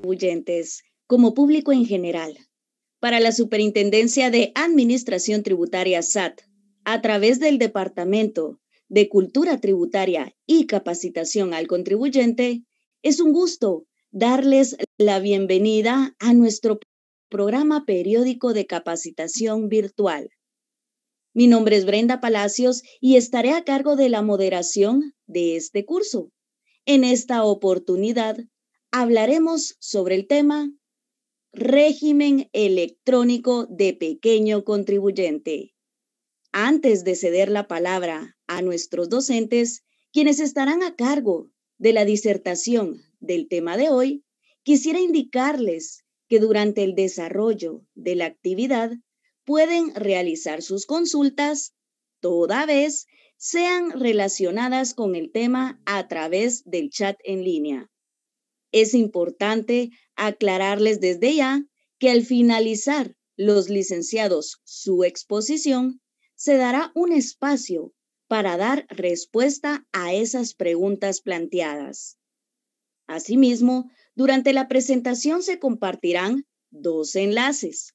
contribuyentes como público en general. Para la Superintendencia de Administración Tributaria SAT, a través del Departamento de Cultura Tributaria y Capacitación al Contribuyente, es un gusto darles la bienvenida a nuestro programa periódico de capacitación virtual. Mi nombre es Brenda Palacios y estaré a cargo de la moderación de este curso. En esta oportunidad hablaremos sobre el tema Régimen electrónico de pequeño contribuyente. Antes de ceder la palabra a nuestros docentes, quienes estarán a cargo de la disertación del tema de hoy, quisiera indicarles que durante el desarrollo de la actividad pueden realizar sus consultas toda vez sean relacionadas con el tema a través del chat en línea. Es importante aclararles desde ya que al finalizar los licenciados su exposición, se dará un espacio para dar respuesta a esas preguntas planteadas. Asimismo, durante la presentación se compartirán dos enlaces.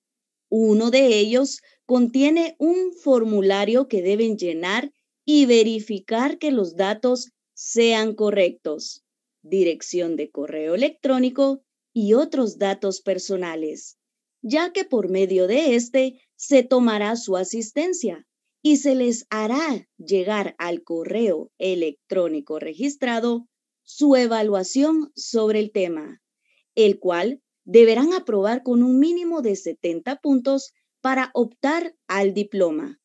Uno de ellos contiene un formulario que deben llenar y verificar que los datos sean correctos, dirección de correo electrónico y otros datos personales, ya que por medio de este se tomará su asistencia y se les hará llegar al correo electrónico registrado su evaluación sobre el tema, el cual deberán aprobar con un mínimo de 70 puntos para optar al diploma.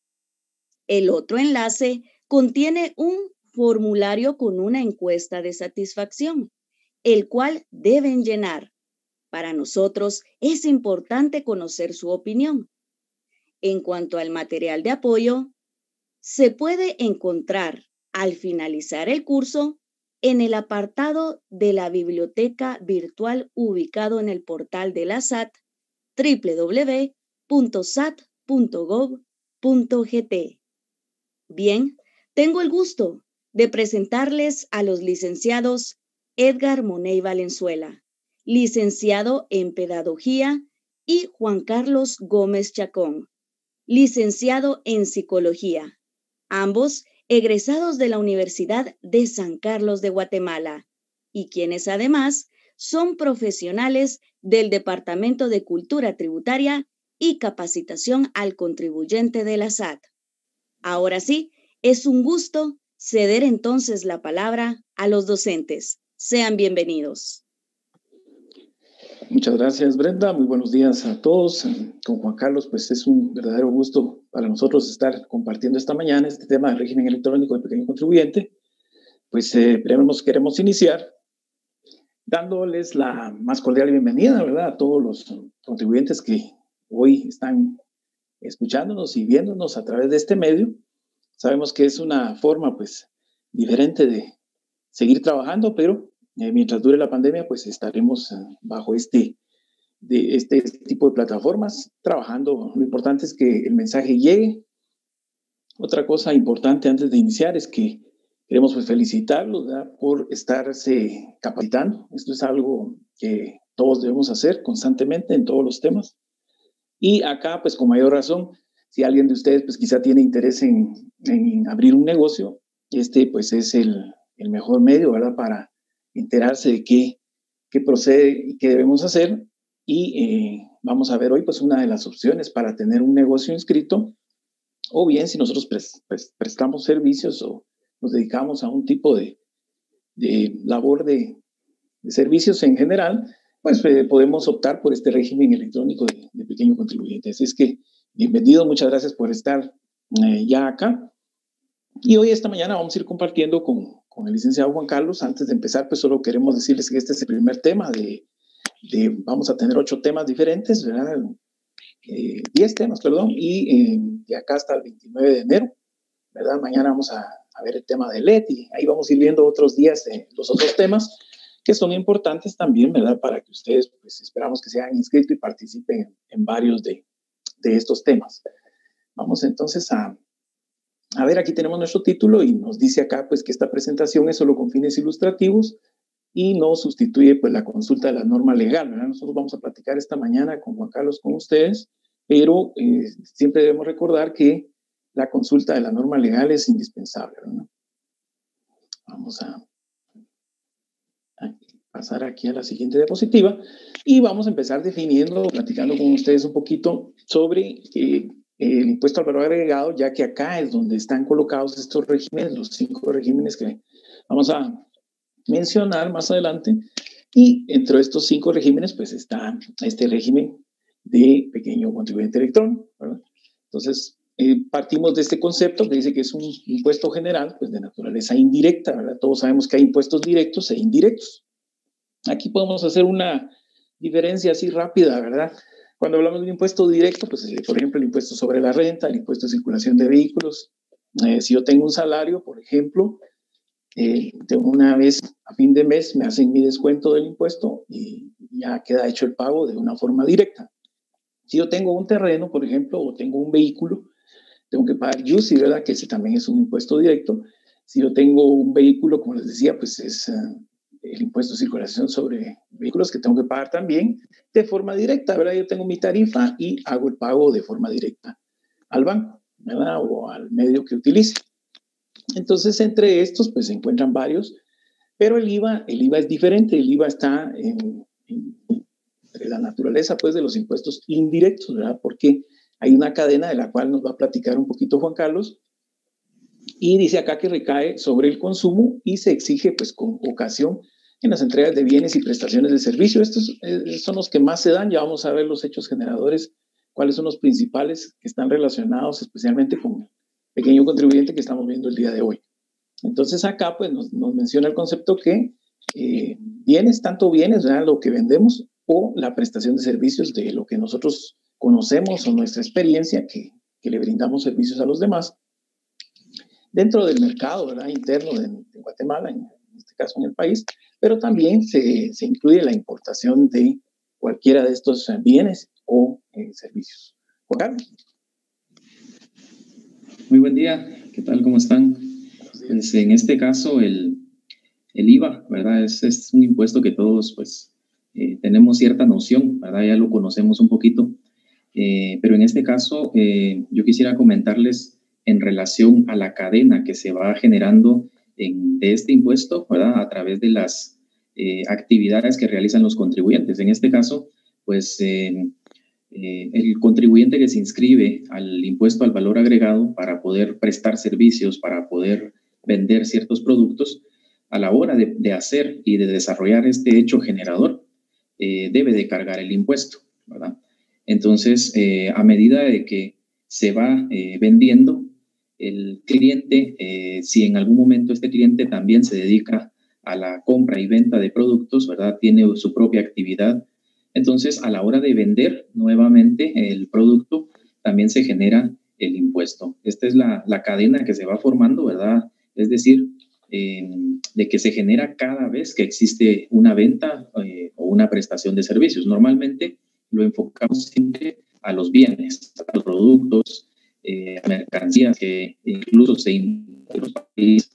El otro enlace contiene un formulario con una encuesta de satisfacción, el cual deben llenar. Para nosotros es importante conocer su opinión. En cuanto al material de apoyo, se puede encontrar al finalizar el curso en el apartado de la biblioteca virtual ubicado en el portal de la SAT www.sat.gov.gt. Bien, tengo el gusto de presentarles a los licenciados Edgar Money Valenzuela, licenciado en Pedagogía, y Juan Carlos Gómez Chacón, licenciado en Psicología, ambos egresados de la Universidad de San Carlos de Guatemala, y quienes además son profesionales del Departamento de Cultura Tributaria y Capacitación al Contribuyente de la SAT. Ahora sí, es un gusto ceder entonces la palabra a los docentes. Sean bienvenidos. Muchas gracias, Brenda. Muy buenos días a todos. Con Juan Carlos, pues es un verdadero gusto para nosotros estar compartiendo esta mañana este tema del régimen electrónico de pequeño contribuyente. Pues queremos iniciar dándoles la más cordial bienvenida, ¿verdad?, a todos los contribuyentes que hoy están escuchándonos y viéndonos a través de este medio. Sabemos que es una forma, pues, diferente de seguir trabajando, pero mientras dure la pandemia, pues estaremos bajo este tipo de plataformas trabajando. Lo importante es que el mensaje llegue. Otra cosa importante antes de iniciar es que queremos pues felicitarlos, ¿verdad?, por estarse capacitando. Esto es algo que todos debemos hacer constantemente en todos los temas. Y acá, pues con mayor razón, si alguien de ustedes pues quizá tiene interés en abrir un negocio, pues es el mejor medio, ¿verdad?, para enterarse de qué procede y qué debemos hacer. Y vamos a ver hoy pues una de las opciones para tener un negocio inscrito, o bien si nosotros prestamos servicios o nos dedicamos a un tipo de labor de servicios en general, pues podemos optar por este régimen electrónico de pequeño contribuyente. Así es que bienvenido, muchas gracias por estar ya acá. Y hoy, esta mañana, vamos a ir compartiendo con el licenciado Juan Carlos. Antes de empezar, pues solo queremos decirles que este es el primer tema vamos a tener 8 temas diferentes, ¿verdad? 10 temas, perdón, y de acá hasta el 29 de enero, ¿verdad? Mañana vamos a ver el tema de LED y ahí vamos a ir viendo otros días los otros temas que son importantes también, ¿verdad?, para que ustedes, pues esperamos que se hayan inscrito y participen en varios de estos temas. Vamos entonces a ver, aquí tenemos nuestro título y nos dice acá pues que esta presentación es solo con fines ilustrativos y no sustituye pues la consulta de la norma legal, ¿verdad? Nosotros vamos a platicar esta mañana con Juan Carlos, con ustedes, pero siempre debemos recordar que la consulta de la norma legal es indispensable, ¿verdad? Vamos a pasar aquí a la siguiente diapositiva y vamos a empezar definiendo, platicando con ustedes un poquito sobre el impuesto al valor agregado, ya que acá es donde están colocados estos regímenes, los 5 regímenes que vamos a mencionar más adelante. Y entre estos 5 regímenes, pues está este régimen de pequeño contribuyente electrónico, ¿verdad? Entonces, partimos de este concepto que dice que es un impuesto general, pues de naturaleza indirecta, ¿verdad? Todos sabemos que hay impuestos directos e indirectos. Aquí podemos hacer una diferencia así rápida, ¿verdad? Cuando hablamos de un impuesto directo, pues por ejemplo el impuesto sobre la renta, el impuesto de circulación de vehículos. Si yo tengo un salario, por ejemplo, de una vez a fin de mes me hacen mi descuento del impuesto y ya queda hecho el pago de una forma directa. Si yo tengo un terreno, por ejemplo, o tengo un vehículo, tengo que pagar UCI, ¿verdad? Que ese también es un impuesto directo. Si yo tengo un vehículo, como les decía, pues es el impuesto de circulación sobre vehículos que tengo que pagar también de forma directa, ¿verdad? Yo tengo mi tarifa y hago el pago de forma directa al banco, ¿verdad? O al medio que utilice. Entonces, entre estos, pues se encuentran varios, pero el IVA es diferente. El IVA está entre la naturaleza, pues, de los impuestos indirectos, ¿verdad? Porque hay una cadena de la cual nos va a platicar un poquito Juan Carlos, y dice acá que recae sobre el consumo y se exige, pues, con ocasión en las entregas de bienes y prestaciones de servicio. Estos son los que más se dan. Ya vamos a ver los hechos generadores, cuáles son los principales que están relacionados especialmente con el pequeño contribuyente que estamos viendo el día de hoy. Entonces acá pues nos menciona el concepto que bienes, tanto bienes, ¿verdad? Lo que vendemos, o la prestación de servicios de lo que nosotros conocemos o nuestra experiencia que le brindamos servicios a los demás dentro del mercado, ¿verdad? Interno de Guatemala, en este caso en el país, pero también se incluye la importación de cualquiera de estos bienes o servicios. Juan Carlos. Muy buen día, ¿qué tal? ¿Cómo están? Pues en este caso el IVA, ¿verdad? Es un impuesto que todos pues tenemos cierta noción, ¿verdad? Ya lo conocemos un poquito, pero en este caso yo quisiera comentarles en relación a la cadena que se va generando de este impuesto, ¿verdad? A través de las actividades que realizan los contribuyentes. En este caso, pues el contribuyente que se inscribe al impuesto al valor agregado para poder prestar servicios, para poder vender ciertos productos, a la hora de hacer y de desarrollar este hecho generador, debe de cargar el impuesto, ¿verdad? Entonces, a medida de que se va vendiendo, el cliente, si en algún momento este cliente también se dedica a la compra y venta de productos, ¿verdad? Tiene su propia actividad. Entonces, a la hora de vender nuevamente el producto, también se genera el impuesto. Esta es la cadena que se va formando, ¿verdad? Es decir, de que se genera cada vez que existe una venta o una prestación de servicios. Normalmente lo enfocamos siempre a los bienes, a los productos, a mercancías que incluso se importan los países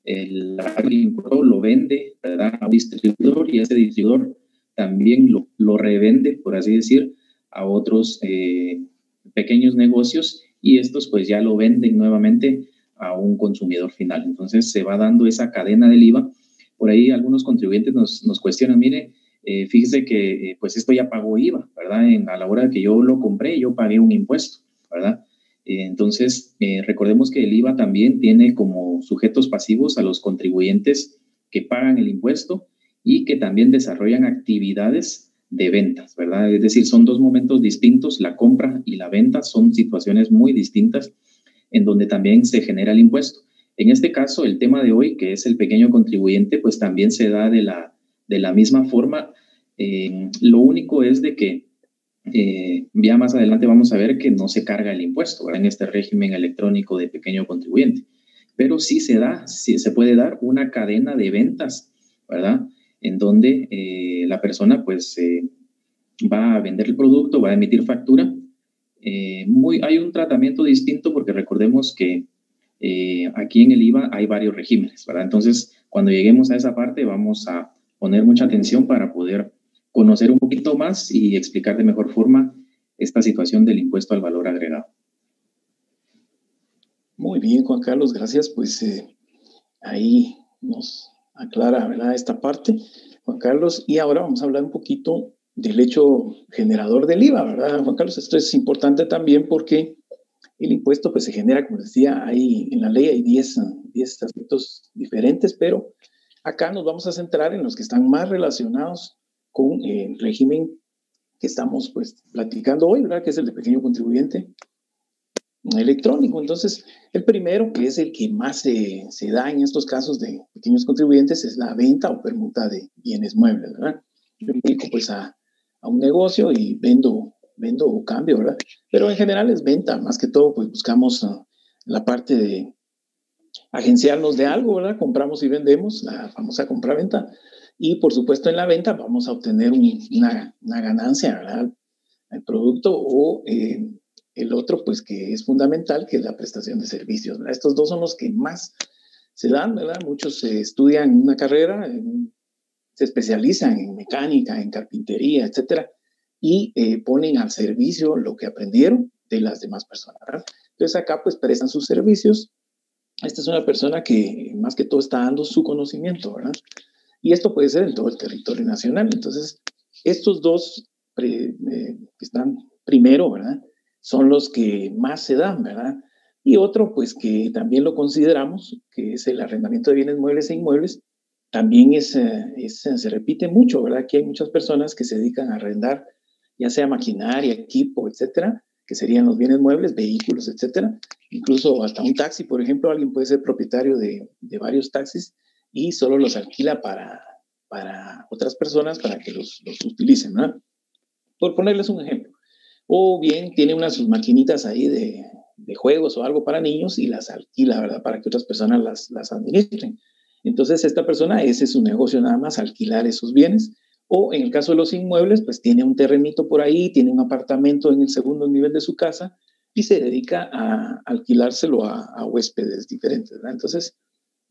el agricultor lo vende, ¿verdad? A un distribuidor, y ese distribuidor también lo revende, por así decir, a otros pequeños negocios, y estos pues ya lo venden nuevamente a un consumidor final. Entonces se va dando esa cadena del IVA. Por ahí algunos contribuyentes nos cuestionan, mire, fíjese que pues esto ya pagó IVA, ¿verdad? A la hora que yo lo compré, yo pagué un impuesto, ¿verdad? Entonces, recordemos que el IVA también tiene como sujetos pasivos a los contribuyentes que pagan el impuesto y que también desarrollan actividades de ventas, ¿verdad? Es decir, son dos momentos distintos, la compra y la venta son situaciones muy distintas en donde también se genera el impuesto. En este caso, el tema de hoy, que es el pequeño contribuyente, pues también se da de la misma forma. Lo único es de que ya más adelante vamos a ver que no se carga el impuesto, ¿verdad? En este régimen electrónico de pequeño contribuyente, pero sí se puede dar una cadena de ventas, ¿verdad? En donde la persona pues va a vender el producto, va a emitir factura. Hay un tratamiento distinto porque recordemos que aquí en el IVA hay varios regímenes, ¿verdad? Entonces, cuando lleguemos a esa parte, vamos a poner mucha atención para poder conocer un poquito más y explicar de mejor forma esta situación del impuesto al valor agregado. Muy bien, Juan Carlos, gracias. Pues ahí nos aclara, ¿verdad?, esta parte, Juan Carlos. Y ahora vamos a hablar un poquito del hecho generador del IVA, ¿verdad, Juan Carlos? Esto es importante también porque el impuesto pues se genera, como decía, ahí en la ley hay 10 aspectos diferentes, pero acá nos vamos a centrar en los que están más relacionados con el régimen que estamos pues platicando hoy, ¿verdad?, que es el de pequeño contribuyente electrónico. Entonces, el primero, que es el que más se da en estos casos de pequeños contribuyentes, es la venta o permuta de bienes muebles, ¿verdad? Yo me dedico pues a un negocio y vendo o cambio, ¿verdad? Pero en general es venta, más que todo pues buscamos la parte de agenciarnos de algo, ¿verdad? Compramos y vendemos, la famosa compra-venta. Y por supuesto en la venta vamos a obtener una ganancia, ¿verdad?, al producto, o el otro, pues que es fundamental, que es la prestación de servicios, ¿verdad? Estos dos son los que más se dan, ¿verdad? Muchos estudian una carrera, se especializan en mecánica, en carpintería, etcétera, y ponen al servicio lo que aprendieron de las demás personas, ¿verdad? Entonces acá pues prestan sus servicios. Esta es una persona que más que todo está dando su conocimiento, ¿verdad? Y esto puede ser en todo el territorio nacional. Entonces, estos dos que están primero, ¿verdad?, son los que más se dan, ¿verdad? Y otro, pues que también lo consideramos, que es el arrendamiento de bienes muebles e inmuebles, también se repite mucho, ¿verdad? Aquí hay muchas personas que se dedican a arrendar, ya sea maquinaria, equipo, etcétera, que serían los bienes muebles, vehículos, etcétera. Incluso hasta un taxi, por ejemplo, alguien puede ser propietario de varios taxis y solo los alquila para otras personas para que los utilicen, ¿verdad? Por ponerles un ejemplo. O bien tiene sus maquinitas ahí de juegos o algo para niños y las alquila, ¿verdad?, para que otras personas las administren. Entonces, esta persona, ese es su negocio nada más, alquilar esos bienes. O en el caso de los inmuebles, pues tiene un terrenito por ahí, tiene un apartamento en el segundo nivel de su casa y se dedica a alquilárselo a huéspedes diferentes, ¿verdad? Entonces,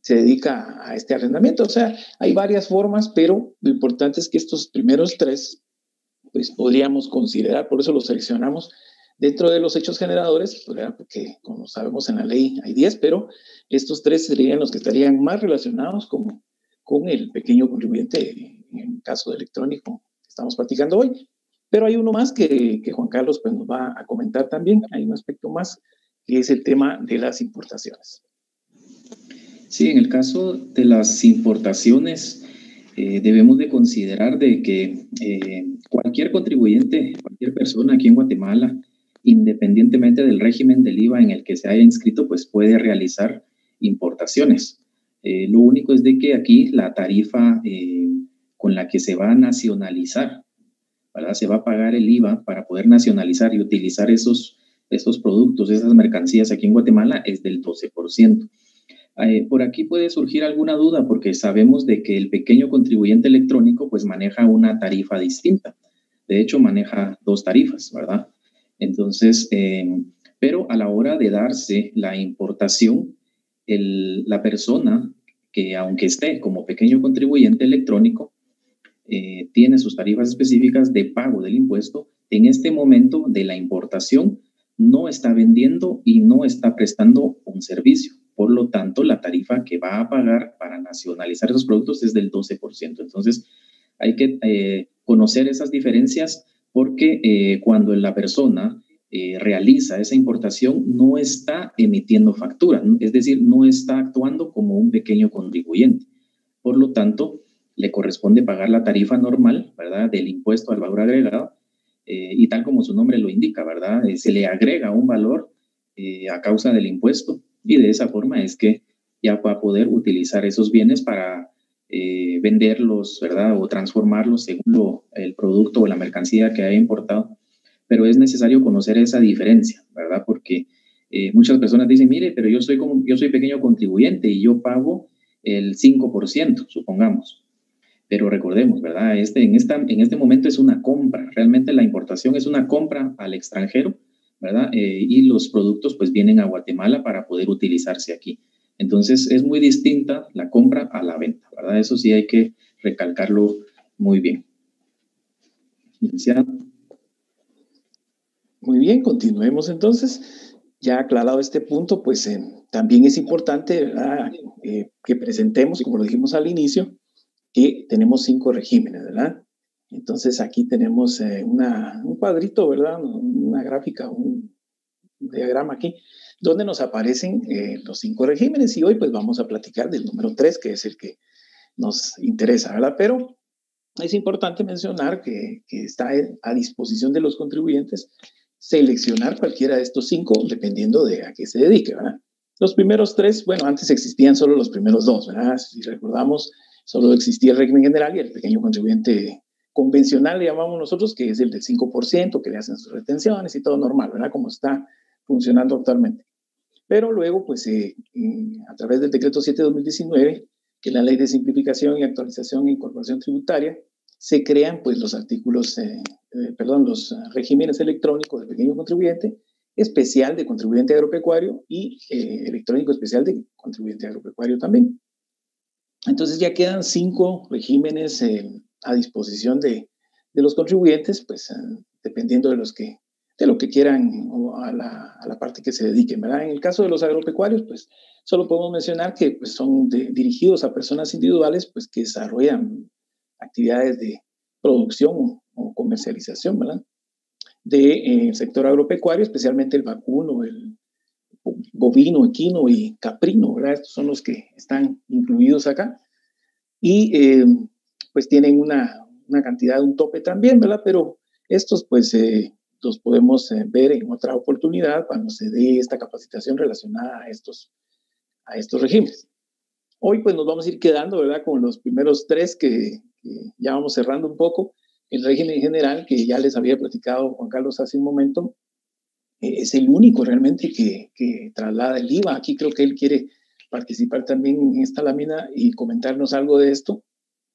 se dedica a este arrendamiento. O sea, hay varias formas, pero lo importante es que estos primeros tres, pues podríamos considerar, por eso los seleccionamos dentro de los hechos generadores, porque como sabemos en la ley hay 10, pero estos tres serían los que estarían más relacionados con el pequeño contribuyente en el caso de electrónico que estamos platicando hoy. Pero hay uno más que Juan Carlos pues, nos va a comentar también. Hay un aspecto más que es el tema de las importaciones. Sí, en el caso de las importaciones, debemos de considerar de que cualquier contribuyente, cualquier persona aquí en Guatemala, independientemente del régimen del IVA en el que se haya inscrito, pues puede realizar importaciones. Lo único es de que aquí la tarifa con la que se va a nacionalizar, ¿verdad?, se va a pagar el IVA para poder nacionalizar y utilizar esos productos, esas mercancías aquí en Guatemala, es del 12%. Por aquí puede surgir alguna duda porque sabemos de que el pequeño contribuyente electrónico pues maneja una tarifa distinta. De hecho, maneja dos tarifas, ¿verdad? Entonces, pero a la hora de darse la importación, la persona que aunque esté como pequeño contribuyente electrónico, tiene sus tarifas específicas de pago del impuesto, en este momento de la importación no está vendiendo y no está prestando un servicio. Por lo tanto, la tarifa que va a pagar para nacionalizar esos productos es del 12%. Entonces, hay que conocer esas diferencias porque cuando la persona realiza esa importación no está emitiendo factura, es decir, no está actuando como un pequeño contribuyente. Por lo tanto, le corresponde pagar la tarifa normal, ¿verdad?, del impuesto al valor agregado, y tal como su nombre lo indica, ¿verdad?, se le agrega un valor a causa del impuesto y de esa forma es que ya va a poder utilizar esos bienes para venderlos, ¿verdad?, o transformarlos según el producto o la mercancía que haya importado. Pero es necesario conocer esa diferencia, ¿verdad?, porque muchas personas dicen, mire, pero yo soy pequeño contribuyente y yo pago el 5%, supongamos. Pero recordemos, ¿verdad? En este momento es una compra. Realmente la importación es una compra al extranjero ¿verdad? Y los productos pues vienen a Guatemala para poder utilizarse aquí. Entonces es muy distinta la compra a la venta, ¿verdad? Eso sí hay que recalcarlo muy bien. Licenciado. Muy bien, continuemos entonces. Ya aclarado este punto, pues también es importante que presentemos, como lo dijimos al inicio, que tenemos 5 regímenes, ¿verdad? Entonces aquí tenemos un cuadrito, ¿verdad? Una gráfica, un diagrama aquí, donde nos aparecen los 5 regímenes y hoy pues vamos a platicar del número 3, que es el que nos interesa, ¿verdad? Pero es importante mencionar que está a disposición de los contribuyentes seleccionar cualquiera de estos 5 dependiendo de a qué se dedique, ¿verdad? Los primeros 3, bueno, antes existían solo los primeros 2, ¿verdad? Si recordamos, solo existía el régimen general y el pequeño contribuyente convencional, le llamamos nosotros, que es el del 5%, que le hacen sus retenciones y todo normal, ¿verdad? Como está funcionando actualmente. Pero luego, pues, a través del decreto 7/2019, que es la ley de simplificación y actualización e incorporación tributaria, se crean, pues, los los regímenes electrónicos de pequeño contribuyente, especial de contribuyente agropecuario y electrónico especial de contribuyente agropecuario también. Entonces ya quedan 5 regímenes a disposición de los contribuyentes, pues dependiendo de lo que quieran o a la parte que se dediquen, ¿verdad? En el caso de los agropecuarios, pues solo podemos mencionar que pues, son dirigidos a personas individuales pues, que desarrollan actividades de producción o comercialización, ¿verdad? Del sector agropecuario, especialmente el vacuno, el bovino, equino y caprino, ¿verdad? Estos son los que están incluidos acá. Y pues tienen una cantidad, un tope también, ¿verdad? Pero estos pues los podemos ver en otra oportunidad cuando se dé esta capacitación relacionada a estos regímenes. Hoy pues nos vamos a ir quedando, ¿verdad? Con los primeros 3 que ya vamos cerrando un poco. El régimen general, que ya les había platicado Juan Carlos hace un momento, es el único realmente que traslada el IVA. Aquí creo que él quiere participar también en esta lámina y comentarnos algo de esto.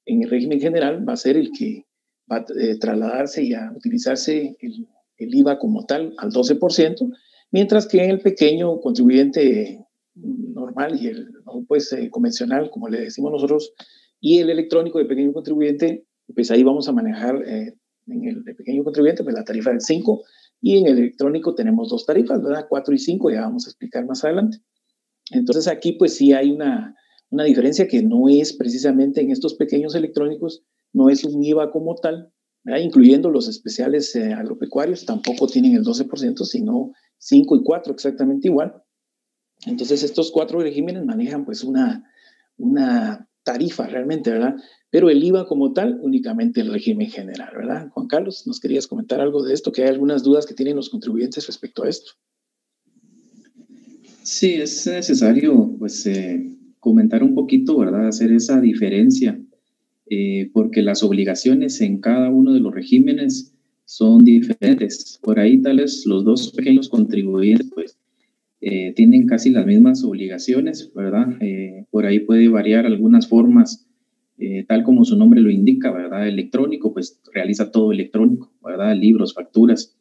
En el régimen general va a ser el que va a trasladarse y a utilizarse el IVA como tal al 12%, mientras que en el pequeño contribuyente normal y el pues, convencional, como le decimos nosotros, y el electrónico de pequeño contribuyente, pues ahí vamos a manejar en el de pequeño contribuyente pues la tarifa del 5, y en el electrónico tenemos 2 tarifas, ¿verdad? 4 y 5, ya vamos a explicar más adelante. Entonces aquí pues sí hay una diferencia que no es precisamente en estos pequeños electrónicos, no es un IVA como tal, ¿verdad? Incluyendo los especiales agropecuarios, tampoco tienen el 12%, sino 5 y 4 exactamente igual. Entonces estos 4 regímenes manejan pues una tarifa realmente, ¿verdad? Pero el IVA como tal, únicamente el régimen general, ¿verdad? Juan Carlos, ¿nos querías comentar algo de esto? Que hay algunas dudas que tienen los contribuyentes respecto a esto. Sí, es necesario pues comentar un poquito, ¿verdad? Hacer esa diferencia, porque las obligaciones en cada uno de los regímenes son diferentes. Por ahí tal vez los 2 pequeños contribuyentes pues tienen casi las mismas obligaciones, ¿verdad? Por ahí puede variar algunas formas, tal como su nombre lo indica, ¿verdad? Electrónico, pues realiza todo electrónico, ¿verdad? Libros, facturas.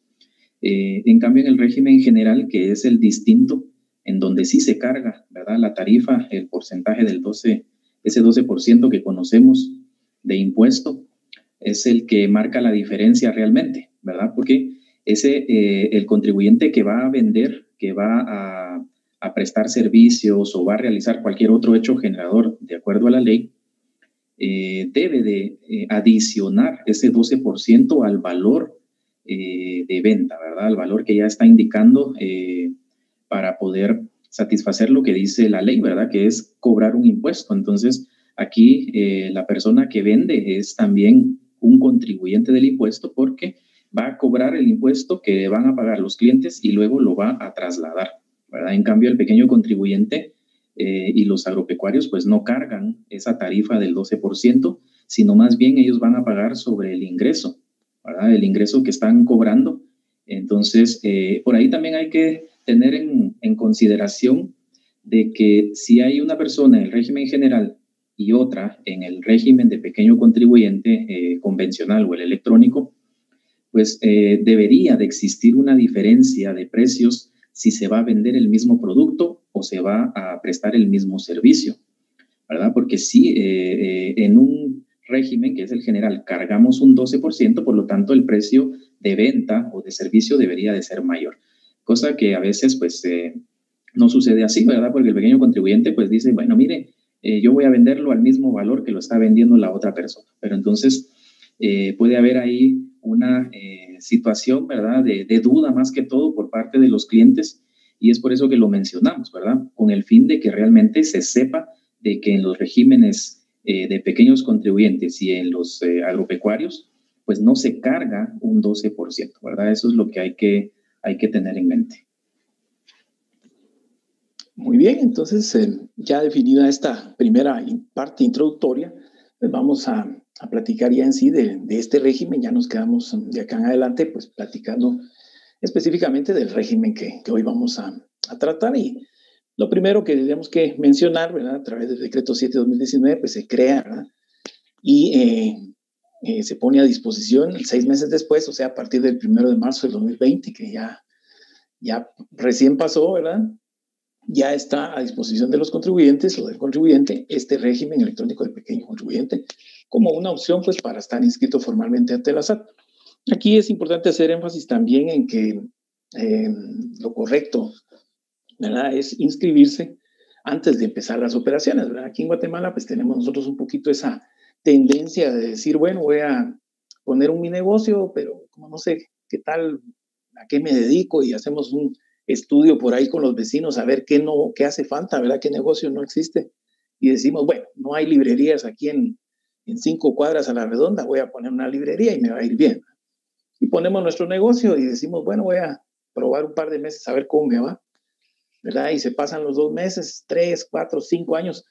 En cambio, en el régimen general, que es el distinto, en donde sí se carga, ¿verdad? La tarifa, el porcentaje del 12, ese 12% que conocemos de impuesto, es el que marca la diferencia realmente, ¿verdad? Porque el contribuyente que va a vender, que va a prestar servicios o va a realizar cualquier otro hecho generador de acuerdo a la ley, debe de adicionar ese 12% al valor de venta, ¿verdad? Al valor que ya está indicando para poder satisfacer lo que dice la ley, ¿verdad? Que es cobrar un impuesto. Entonces, aquí la persona que vende es también un contribuyente del impuesto porque va a cobrar el impuesto que van a pagar los clientes y luego lo va a trasladar, ¿verdad? En cambio, el pequeño contribuyente y los agropecuarios pues no cargan esa tarifa del 12%, sino más bien ellos van a pagar sobre el ingreso, ¿verdad? El ingreso que están cobrando. Entonces, por ahí también hay que tener en consideración de que si hay una persona en el régimen general y otra en el régimen de pequeño contribuyente convencional o el electrónico, pues debería de existir una diferencia de precios si se va a vender el mismo producto o se va a prestar el mismo servicio, ¿verdad? Porque si en un régimen, que es el general, cargamos un 12%, por lo tanto el precio de venta o de servicio debería de ser mayor, cosa que a veces pues no sucede así, ¿verdad? Porque el pequeño contribuyente pues dice, bueno, mire, yo voy a venderlo al mismo valor que lo está vendiendo la otra persona, pero entonces puede haber ahí una situación, ¿verdad? De duda más que todo por parte de los clientes, y es por eso que lo mencionamos, ¿verdad? Con el fin de que realmente se sepa de que en los regímenes de pequeños contribuyentes y en los agropecuarios, pues no se carga un 12%, ¿verdad? Eso es lo que hay que tener en mente. Muy bien, entonces ya definida esta primera parte introductoria, pues vamos a platicar ya en sí de este régimen. Ya nos quedamos de acá en adelante pues platicando específicamente del régimen que hoy vamos a tratar. Y lo primero que tenemos que mencionar, ¿verdad? A través del decreto 7/2019, pues se crea, ¿verdad? Y se pone a disposición 6 meses después, o sea, a partir del 1 de marzo del 2020, que ya recién pasó, ¿verdad? Ya está a disposición de los contribuyentes o del contribuyente este régimen electrónico del pequeño contribuyente como una opción pues para estar inscrito formalmente ante la SAT. Aquí es importante hacer énfasis también en que lo correcto, ¿verdad?, es inscribirse antes de empezar las operaciones, ¿verdad? Aquí en Guatemala pues tenemos nosotros un poquito esa tendencia de decir, bueno, voy a poner mi negocio, pero como no sé qué tal, a qué me dedico, y hacemos un estudio por ahí con los vecinos a ver qué hace falta, ¿verdad? ¿Qué negocio no existe? Y decimos, bueno, no hay librerías aquí en 5 cuadras a la redonda, voy a poner una librería y me va a ir bien. Y ponemos nuestro negocio y decimos, bueno, voy a probar un par de meses a ver cómo me va, ¿verdad? Y se pasan los 2 meses, 3, 4, 5 años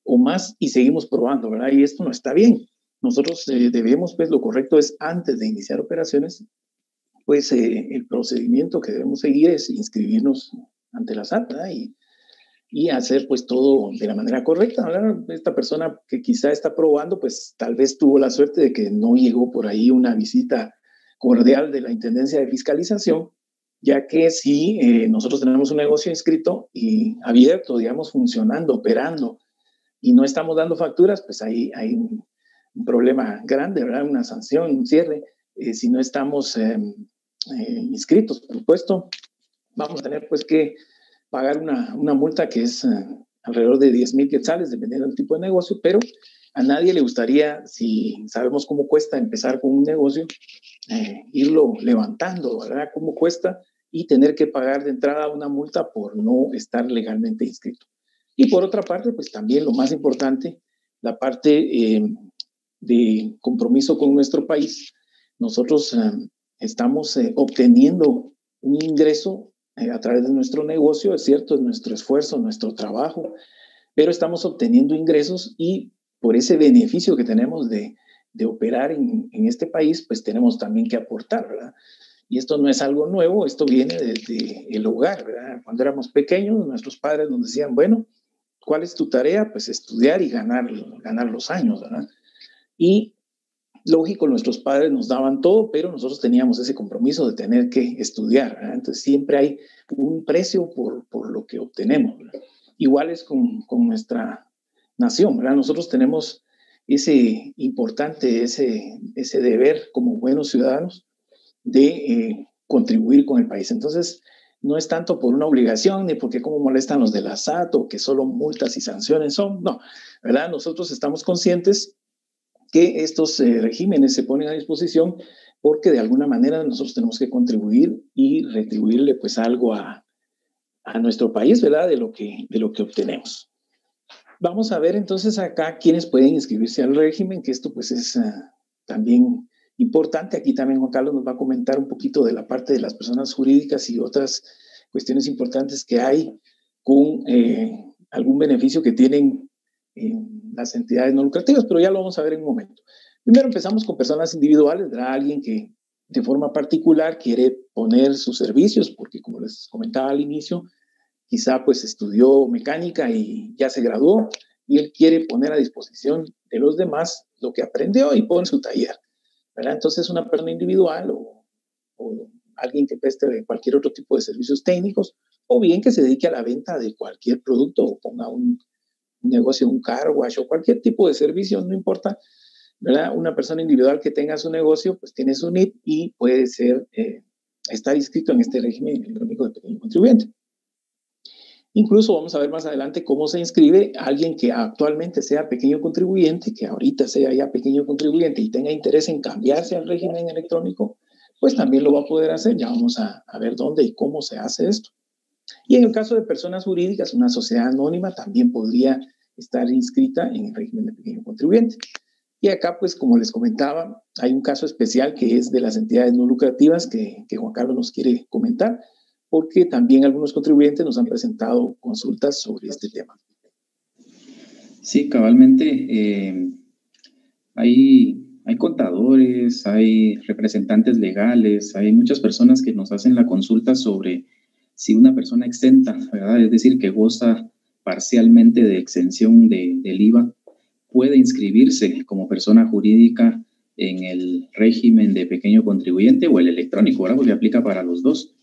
o más y seguimos probando, ¿verdad? Y esto no está bien. Nosotros debemos, pues lo correcto es antes de iniciar operaciones, pues el procedimiento que debemos seguir es inscribirnos ante la SAT, ¿verdad? Y hacer pues todo de la manera correcta, ¿verdad? Esta persona que quizá está probando, pues tal vez tuvo la suerte de que no llegó por ahí una visita cordial de la Intendencia de Fiscalización, ya que si nosotros tenemos un negocio inscrito y abierto, digamos, funcionando, operando, y no estamos dando facturas, pues ahí hay un problema grande, ¿verdad? Una sanción, un cierre. Si no estamos inscritos, por supuesto, vamos a tener pues que pagar una multa que es alrededor de 10,000 quetzales, dependiendo del tipo de negocio, pero a nadie le gustaría, si sabemos cómo cuesta empezar con un negocio, irlo levantando, ¿verdad? Cómo cuesta, y tener que pagar de entrada una multa por no estar legalmente inscrito. Y por otra parte, pues también lo más importante, la parte de compromiso con nuestro país. Nosotros estamos obteniendo un ingreso a través de nuestro negocio, es cierto, es nuestro esfuerzo, nuestro trabajo, pero estamos obteniendo ingresos, y por ese beneficio que tenemos de operar en este país, pues tenemos también que aportar, ¿verdad? Y esto no es algo nuevo, esto viene desde el hogar, ¿verdad? Cuando éramos pequeños, nuestros padres nos decían, bueno, ¿cuál es tu tarea? Pues estudiar y ganar los años, ¿verdad? Y lógico, nuestros padres nos daban todo, pero nosotros teníamos ese compromiso de tener que estudiar, ¿verdad? Entonces siempre hay un precio por lo que obtenemos, ¿verdad? Igual es con nuestra nación, ¿verdad? Nosotros tenemos ese importante, ese deber como buenos ciudadanos de contribuir con el país. Entonces, no es tanto por una obligación ni porque cómo molestan los de la SAT o que solo multas y sanciones son, no, ¿verdad? Nosotros estamos conscientes que estos regímenes se ponen a disposición porque de alguna manera nosotros tenemos que contribuir y retribuirle pues algo a nuestro país, ¿verdad? De lo que obtenemos. Vamos a ver entonces acá quiénes pueden inscribirse al régimen, que esto pues es también importante. Aquí también Juan Carlos nos va a comentar un poquito de la parte de las personas jurídicas y otras cuestiones importantes que hay con algún beneficio que tienen las entidades no lucrativas, pero ya lo vamos a ver en un momento. Primero empezamos con personas individuales, ¿verdad? Alguien que de forma particular quiere poner sus servicios, porque como les comentaba al inicio, quizá pues estudió mecánica y ya se graduó, y él quiere poner a disposición de los demás lo que aprendió y pone su taller, ¿verdad? Entonces una persona individual o alguien que preste cualquier otro tipo de servicios técnicos, o bien que se dedique a la venta de cualquier producto o ponga un negocio, un car wash o cualquier tipo de servicio, no importa, ¿verdad? Una persona individual que tenga su negocio, pues tiene su NIP y puede estar inscrito en este régimen electrónico de pequeño contribuyente. Incluso vamos a ver más adelante cómo se inscribe alguien que actualmente sea pequeño contribuyente, que ahorita sea ya pequeño contribuyente y tenga interés en cambiarse al régimen electrónico, pues también lo va a poder hacer. Ya vamos a ver dónde y cómo se hace esto. Y en el caso de personas jurídicas, una sociedad anónima también podría estar inscrita en el régimen de pequeño contribuyente. Y acá, pues, como les comentaba, hay un caso especial que es de las entidades no lucrativas que Juan Carlos nos quiere comentar, porque también algunos contribuyentes nos han presentado consultas sobre este tema. Sí, cabalmente. Hay contadores, hay representantes legales, hay muchas personas que nos hacen la consulta sobre si una persona exenta, ¿verdad? Es decir, que goza parcialmente de exención del IVA, puede inscribirse como persona jurídica en el régimen de pequeño contribuyente o el electrónico, ¿verdad? Porque aplica para los dos.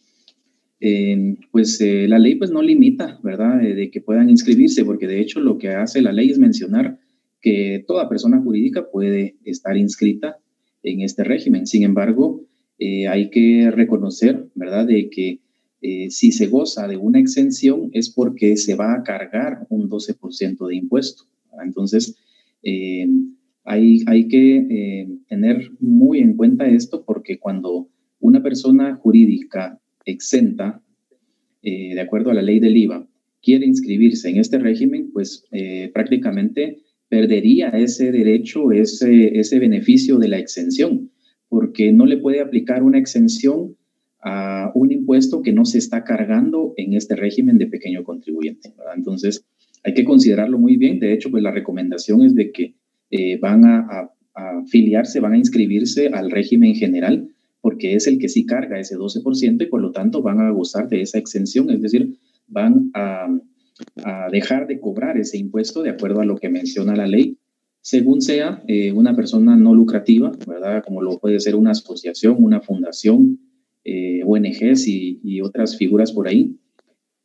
La ley pues no limita, ¿verdad? De que puedan inscribirse, porque de hecho lo que hace la ley es mencionar que toda persona jurídica puede estar inscrita en este régimen. Sin embargo, hay que reconocer, ¿verdad?, de que si se goza de una exención es porque se va a cargar un 12% de impuesto, ¿verdad? Entonces, hay que tener muy en cuenta esto, porque cuando una persona jurídica exenta, de acuerdo a la ley del IVA, quiere inscribirse en este régimen, pues prácticamente perdería ese derecho, ese beneficio de la exención, porque no le puede aplicar una exención a un impuesto que no se está cargando en este régimen de pequeño contribuyente, ¿verdad? Entonces, hay que considerarlo muy bien. De hecho, pues la recomendación es de que van a afiliarse, van a inscribirse al régimen general, porque es el que sí carga ese 12% y por lo tanto van a gozar de esa exención, es decir, van a dejar de cobrar ese impuesto de acuerdo a lo que menciona la ley, según sea una persona no lucrativa, ¿verdad? Como lo puede ser una asociación, una fundación, ONGs y otras figuras por ahí.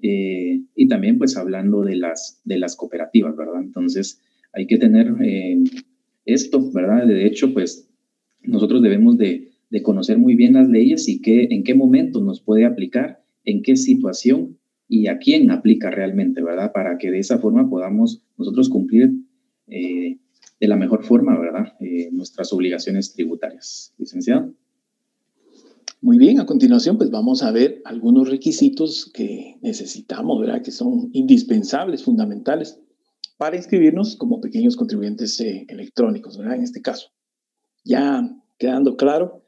Y también pues hablando de las cooperativas, ¿verdad? Entonces hay que tener esto, ¿verdad? De hecho, pues nosotros debemos de conocer muy bien las leyes y en qué momento nos puede aplicar, en qué situación y a quién aplica realmente, ¿verdad? Para que de esa forma podamos nosotros cumplir de la mejor forma, ¿verdad? Nuestras obligaciones tributarias. Licenciado. Muy bien, a continuación pues vamos a ver algunos requisitos que necesitamos, ¿verdad? Que son indispensables, fundamentales para inscribirnos como pequeños contribuyentes electrónicos, ¿verdad? En este caso, ya quedando claro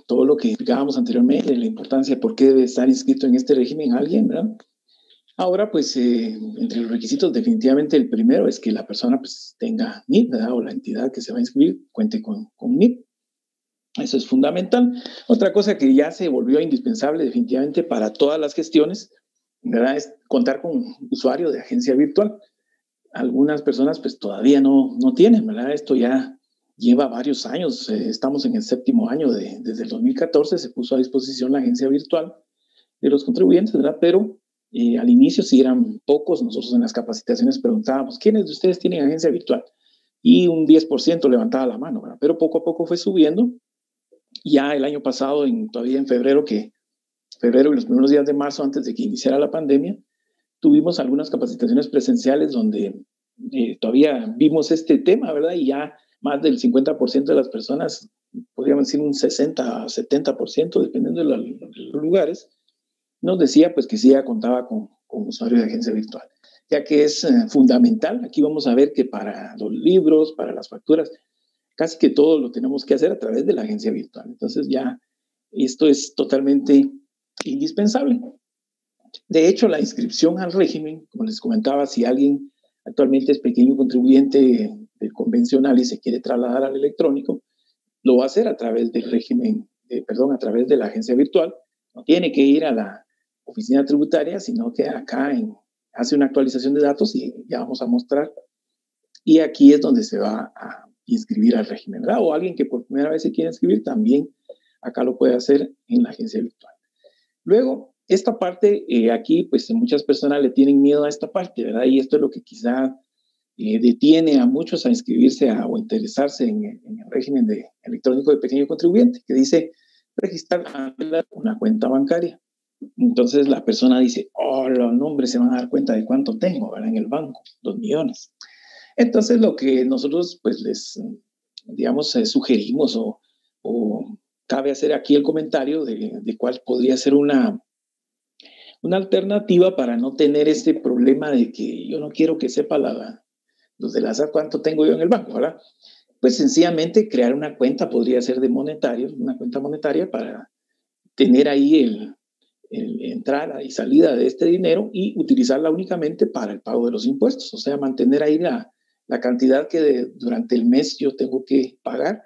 todo lo que explicábamos anteriormente, la importancia de por qué debe estar inscrito en este régimen alguien, ¿verdad? Ahora, pues, entre los requisitos, definitivamente el primero es que la persona pues tenga NIP, ¿verdad? O la entidad que se va a inscribir cuente con NIP. Eso es fundamental. Otra cosa que ya se volvió indispensable definitivamente para todas las gestiones, ¿verdad?, es contar con un usuario de agencia virtual. Algunas personas pues todavía no tienen, ¿verdad? Esto ya lleva varios años. Estamos en el 7º año desde el 2014 se puso a disposición la agencia virtual de los contribuyentes, ¿verdad? Pero al inicio sí eran pocos. Nosotros en las capacitaciones preguntábamos, ¿quiénes de ustedes tienen agencia virtual? Y un 10% levantaba la mano, ¿verdad? Pero poco a poco fue subiendo. Ya el año pasado, todavía en febrero y los primeros días de marzo, antes de que iniciara la pandemia, tuvimos algunas capacitaciones presenciales donde todavía vimos este tema, ¿verdad? Y ya más del 50% de las personas, podríamos decir un 60 a 70%, dependiendo de los lugares, nos decía pues que sí ya contaba con usuario de agencia virtual, ya que es fundamental. Aquí vamos a ver que para los libros, para las facturas, casi que todo lo tenemos que hacer a través de la agencia virtual. Entonces ya esto es totalmente indispensable. De hecho, la inscripción al régimen, como les comentaba, si alguien actualmente es pequeño contribuyente convencional y se quiere trasladar al electrónico, lo va a hacer a través del régimen, a través de la agencia virtual. No tiene que ir a la oficina tributaria, sino que acá hace una actualización de datos y ya vamos a mostrar. Y aquí es donde se va a inscribir al régimen, ¿verdad? O alguien que por primera vez se quiere inscribir también acá lo puede hacer en la agencia virtual. Luego, esta parte, aquí, pues muchas personas le tienen miedo a esta parte, ¿verdad? Y esto es lo que quizá detiene a muchos a inscribirse o interesarse en el régimen electrónico de pequeño contribuyente, que dice registrar una cuenta bancaria. Entonces la persona dice, oh, los nombres se van a dar cuenta de cuánto tengo, ¿verdad? En el banco, 2 millones. Entonces lo que nosotros pues les, digamos, sugerimos o cabe hacer aquí el comentario de cuál podría ser una alternativa para no tener este problema de que yo no quiero que sepa los de la SAT cuánto tengo yo en el banco, ¿verdad? Pues sencillamente crear una cuenta podría ser de monetario, una cuenta monetaria para tener ahí el entrada y salida de este dinero y utilizarla únicamente para el pago de los impuestos, o sea, mantener ahí la cantidad que durante el mes yo tengo que pagar,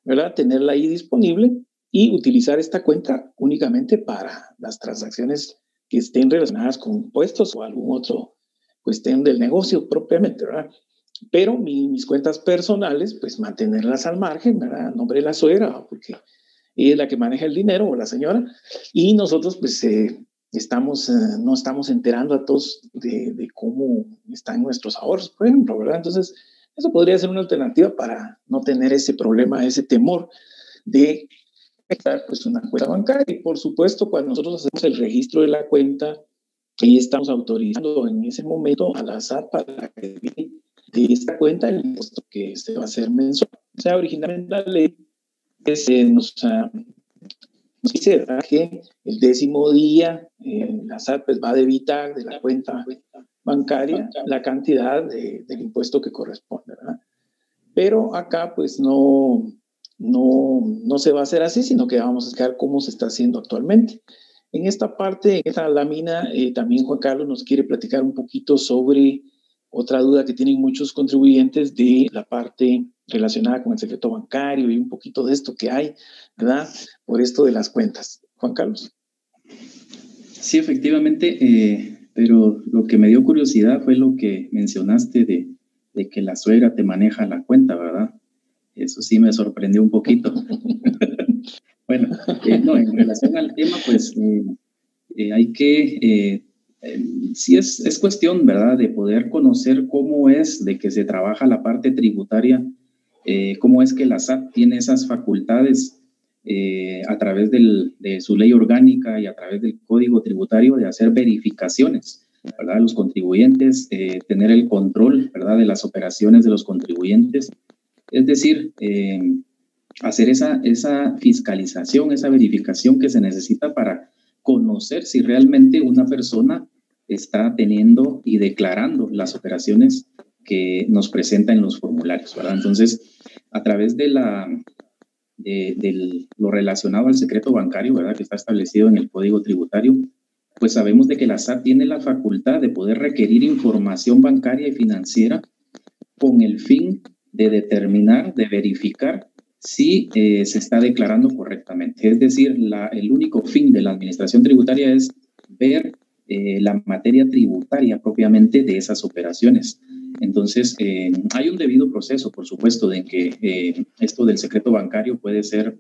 ¿verdad? Tenerla ahí disponible y utilizar esta cuenta únicamente para las transacciones que estén relacionadas con impuestos o algún otro cuestión del negocio propiamente, ¿verdad? Pero mis cuentas personales, pues mantenerlas al margen, ¿verdad? A nombre de la suegra, porque ella es la que maneja el dinero, o la señora, y nosotros pues no estamos enterando a todos de cómo están nuestros ahorros, por ejemplo, ¿verdad? Entonces, eso podría ser una alternativa para no tener ese problema, ese temor de estar pues una cuenta bancaria. Y por supuesto, cuando nosotros hacemos el registro de la cuenta, ahí estamos autorizando en ese momento a la SAT para que de esta cuenta el impuesto que se va a hacer mensual. O sea, originalmente la ley nos dice, ¿verdad?, que el 10º día la SAT pues, va a debitar de la cuenta bancaria la cantidad del impuesto que corresponde, ¿verdad? Pero acá pues no se va a hacer así, sino que vamos a explicar cómo se está haciendo actualmente. En esta parte, en esta lámina, también Juan Carlos nos quiere platicar un poquito sobre otra duda que tienen muchos contribuyentes de la parte relacionada con el secreto bancario y un poquito de esto que hay, ¿verdad? Por esto de las cuentas. Juan Carlos. Sí, efectivamente, pero lo que me dio curiosidad fue lo que mencionaste de que la suegra te maneja la cuenta, ¿verdad? Eso sí me sorprendió un poquito. Bueno, no, en relación al tema, pues hay que, sí es cuestión, ¿verdad?, de poder conocer cómo es de que se trabaja la parte tributaria, cómo es que la SAT tiene esas facultades a través de su ley orgánica y a través del Código Tributario de hacer verificaciones, ¿verdad?, los contribuyentes, tener el control, ¿verdad?, de las operaciones de los contribuyentes, es decir, hacer esa fiscalización, esa verificación que se necesita para conocer si realmente una persona está teniendo y declarando las operaciones que nos presenta en los formularios, ¿verdad? Entonces, a través de lo relacionado al secreto bancario, ¿verdad?, que está establecido en el Código Tributario, pues sabemos de que la SAT tiene la facultad de poder requerir información bancaria y financiera con el fin de determinar, de verificar si se está declarando correctamente. Es decir, el único fin de la administración tributaria es ver la materia tributaria propiamente de esas operaciones. Entonces, hay un debido proceso, por supuesto, de que esto del secreto bancario puede ser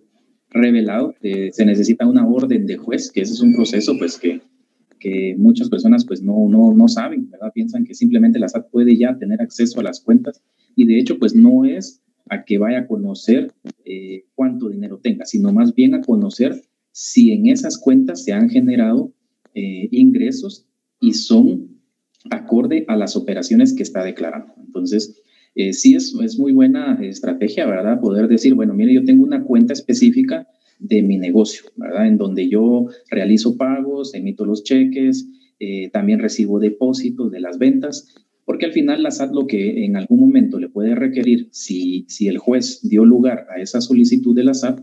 revelado. Se necesita una orden de juez, que ese es un proceso pues, que muchas personas pues, no saben, ¿verdad? Piensan que simplemente la SAT puede ya tener acceso a las cuentas y de hecho pues no es a que vaya a conocer cuánto dinero tenga, sino más bien a conocer si en esas cuentas se han generado ingresos y son acorde a las operaciones que está declarando. Entonces, sí es muy buena estrategia, ¿verdad? Poder decir, bueno, mire, yo tengo una cuenta específica de mi negocio, ¿verdad? En donde yo realizo pagos, emito los cheques, también recibo depósitos de las ventas, porque al final la SAT lo que en algún momento le puede requerir, si el juez dio lugar a esa solicitud de la SAT,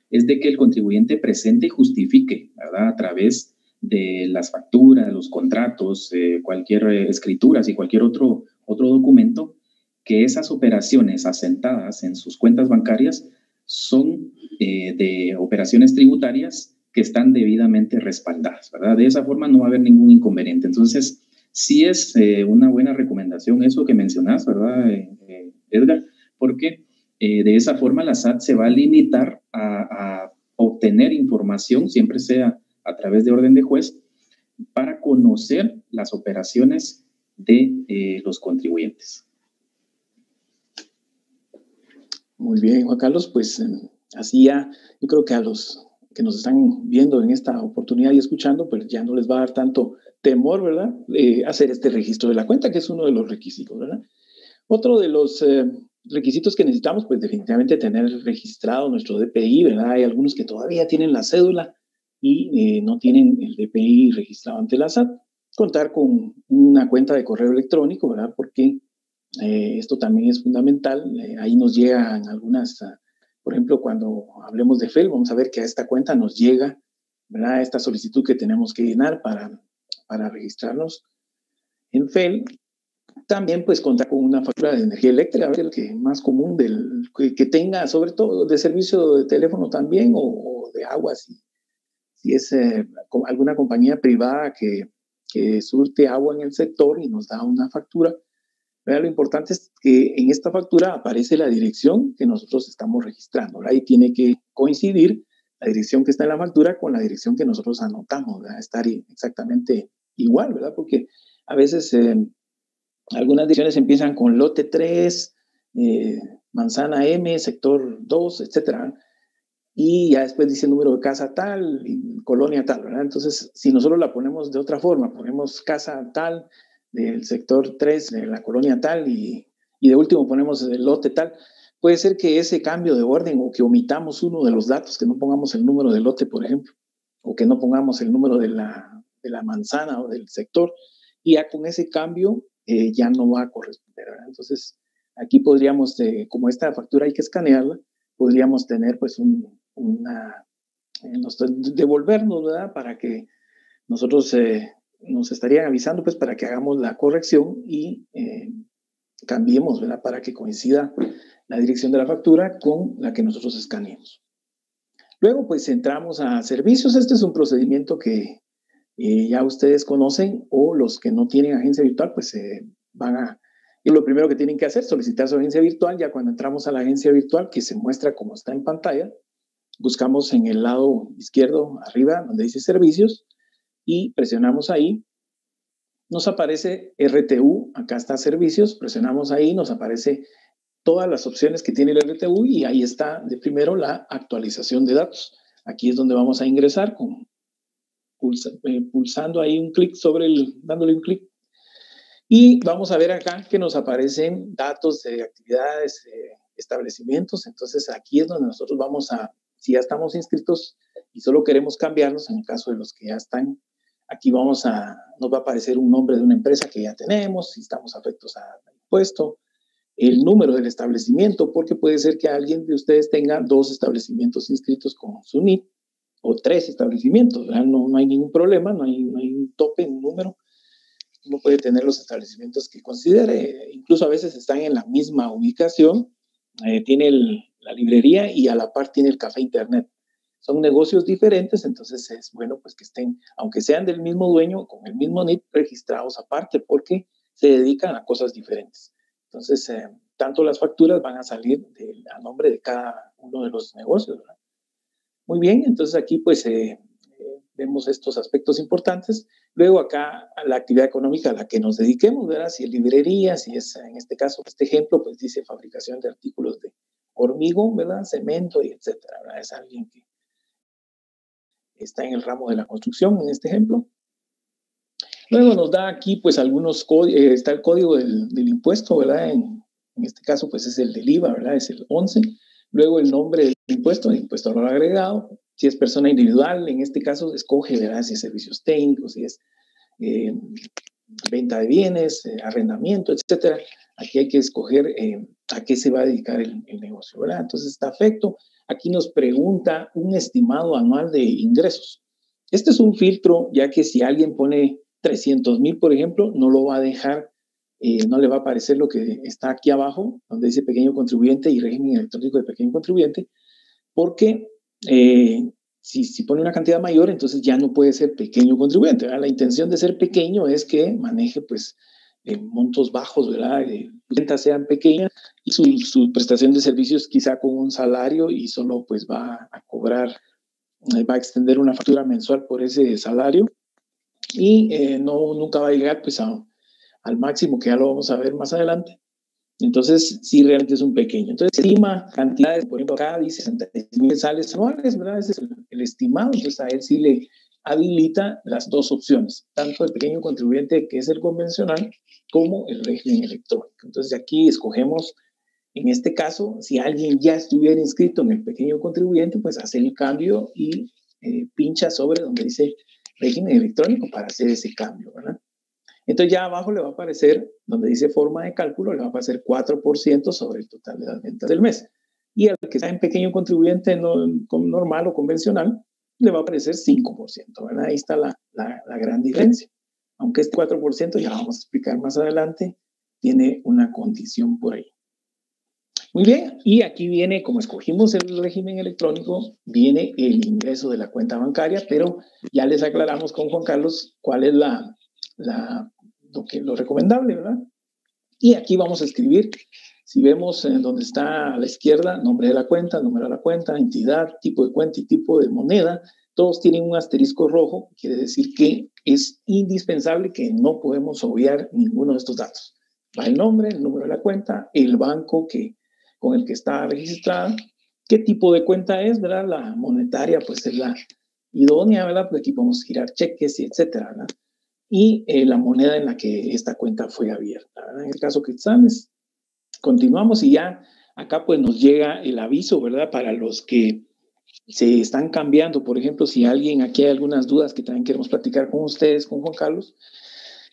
es de que el contribuyente presente y justifique, ¿verdad?, a través de las facturas, los contratos, cualquier escrituras y cualquier otro documento, que esas operaciones asentadas en sus cuentas bancarias son de operaciones tributarias que están debidamente respaldadas, ¿verdad? De esa forma no va a haber ningún inconveniente. Entonces, sí es una buena recomendación eso que mencionas, ¿verdad, Edgar? Porque de esa forma la SAT se va a limitar a obtener información, siempre sea a través de orden de juez, para conocer las operaciones de los contribuyentes. Muy bien, Juan Carlos, pues así ya, yo creo que a los que nos están viendo en esta oportunidad y escuchando, pues ya no les va a dar tanto temor, ¿verdad? Hacer este registro de la cuenta, que es uno de los requisitos, ¿verdad? Otro de los requisitos que necesitamos, pues definitivamente tener registrado nuestro DPI, ¿verdad? Hay algunos que todavía tienen la cédula y no tienen el DPI registrado ante la SAT. Contar con una cuenta de correo electrónico, ¿verdad? Porque esto también es fundamental. Ahí nos llegan algunas, por ejemplo, cuando hablemos de FEL, vamos a ver que a esta cuenta nos llega, ¿verdad? Esta solicitud que tenemos que llenar para registrarnos en FEL. También pues contar con una factura de energía eléctrica, el que más común que tenga, sobre todo de servicio de teléfono también o de agua, si es alguna compañía privada que surte agua en el sector y nos da una factura. Lo importante es que en esta factura aparece la dirección que nosotros estamos registrando, ¿verdad? Y tiene que coincidir la dirección que está en la factura con la dirección que nosotros anotamos, ¿verdad? Estar exactamente igual, ¿verdad? Porque a veces algunas direcciones empiezan con lote 3, manzana M, sector 2, etcétera. Y ya después dice número de casa tal, colonia tal, ¿verdad? Entonces, si nosotros la ponemos de otra forma, ponemos casa tal, del sector 3, de la colonia tal, y de último ponemos el lote tal, puede ser que ese cambio de orden o que omitamos uno de los datos, que no pongamos el número del lote, por ejemplo, o que no pongamos el número de la manzana o del sector, y ya con ese cambio ya no va a corresponder, ¿verdad? Entonces, aquí podríamos, como esta factura hay que escanearla, podríamos tener pues devolvernos, ¿verdad? Para que nosotros nos estarían avisando pues para que hagamos la corrección y cambiemos, ¿verdad? Para que coincida la dirección de la factura con la que nosotros escaneemos. Luego pues entramos a servicios. Este es un procedimiento que ya ustedes conocen, o los que no tienen agencia virtual pues van a... Y lo primero que tienen que hacer es solicitar su agencia virtual. Ya cuando entramos a la agencia virtual, que se muestra como está en pantalla, buscamos en el lado izquierdo arriba donde dice servicios y presionamos ahí. Nos aparece RTU, acá está servicios, presionamos ahí, nos aparece todas las opciones que tiene el RTU y ahí está de primero la actualización de datos. Aquí es donde vamos a ingresar pulsando ahí un clic dándole un clic. Y vamos a ver acá que nos aparecen datos de actividades, establecimientos. Entonces aquí es donde nosotros vamos si ya estamos inscritos y solo queremos cambiarnos, en el caso de los que ya están, aquí nos va a aparecer un nombre de una empresa que ya tenemos, si estamos afectos al impuesto, el número del establecimiento, porque puede ser que alguien de ustedes tenga 2 establecimientos inscritos con su NIT o 3 establecimientos, ¿verdad? No hay ningún problema, no hay un tope, un número. Uno puede tener los establecimientos que considere, incluso a veces están en la misma ubicación, tiene la librería y a la par tiene el café internet. Son negocios diferentes, entonces es bueno pues que estén, aunque sean del mismo dueño, con el mismo NIT, registrados aparte, porque se dedican a cosas diferentes. Entonces, tanto las facturas van a salir a nombre de cada uno de los negocios, ¿verdad? Muy bien, entonces aquí pues vemos estos aspectos importantes. Luego acá la actividad económica a la que nos dediquemos, ¿verdad? Si es librería, si es en este caso, este ejemplo, pues dice fabricación de artículos de hormigón, ¿verdad? Cemento y etcétera, ¿verdad? Es alguien que está en el ramo de la construcción en este ejemplo. Luego nos da aquí pues algunos códigos, está el código del impuesto, ¿verdad? En este caso pues es el del IVA, ¿verdad? Es el 11. Luego el nombre del impuesto, el impuesto al valor agregado. Si es persona individual, en este caso escoge, ¿verdad? Si es servicios técnicos, si es venta de bienes, arrendamiento, etcétera. Aquí hay que escoger a qué se va a dedicar el negocio, ¿verdad? Entonces está afecto. Aquí nos pregunta un estimado anual de ingresos. Este es un filtro, ya que si alguien pone 300,000, por ejemplo, no lo va a dejar, no le va a aparecer lo que está aquí abajo, donde dice pequeño contribuyente y régimen electrónico de pequeño contribuyente, porque si pone una cantidad mayor, entonces ya no puede ser pequeño contribuyente, ¿verdad? La intención de ser pequeño es que maneje pues montos bajos, ¿verdad? Ventas sean pequeñas y su prestación de servicios quizá con un salario y solo pues va a cobrar va a extender una factura mensual por ese salario y nunca va a llegar pues al máximo, que ya lo vamos a ver más adelante. Entonces, sí, realmente es un pequeño. Entonces, estima cantidades, por ejemplo, acá dice 65 quetzales anuales, ¿verdad? Ese es el estimado. Entonces, a él sí le habilita las dos opciones, tanto el pequeño contribuyente, que es el convencional, como el régimen electrónico. Entonces, aquí escogemos, en este caso, si alguien ya estuviera inscrito en el pequeño contribuyente, pues hace el cambio y pincha sobre donde dice régimen electrónico para hacer ese cambio, ¿verdad? Entonces ya abajo le va a aparecer, donde dice forma de cálculo, le va a aparecer 4% sobre el total de las ventas del mes. Y al que está en pequeño contribuyente normal o convencional, le va a aparecer 5%, ¿verdad? Ahí está la gran diferencia. Aunque este 4%, ya vamos a explicar más adelante, tiene una condición por ahí. Muy bien, y aquí viene, como escogimos el régimen electrónico, viene el ingreso de la cuenta bancaria, pero ya les aclaramos con Juan Carlos cuál es lo recomendable, ¿verdad? Y aquí vamos a escribir, si vemos en donde está a la izquierda, nombre de la cuenta, número de la cuenta, entidad, tipo de cuenta y tipo de moneda, todos tienen un asterisco rojo, quiere decir que es indispensable, que no podemos obviar ninguno de estos datos. Va el nombre, el número de la cuenta, el banco con el que está registrada, qué tipo de cuenta es, ¿verdad? La monetaria, pues es la idónea, ¿verdad? Pues aquí podemos girar cheques y etcétera, ¿verdad? Y la moneda en la que esta cuenta fue abierta, ¿verdad? En el caso quetzales, continuamos y ya acá pues nos llega el aviso, ¿verdad? Para los que se están cambiando, por ejemplo, si alguien, aquí hay algunas dudas que también queremos platicar con ustedes, con Juan Carlos,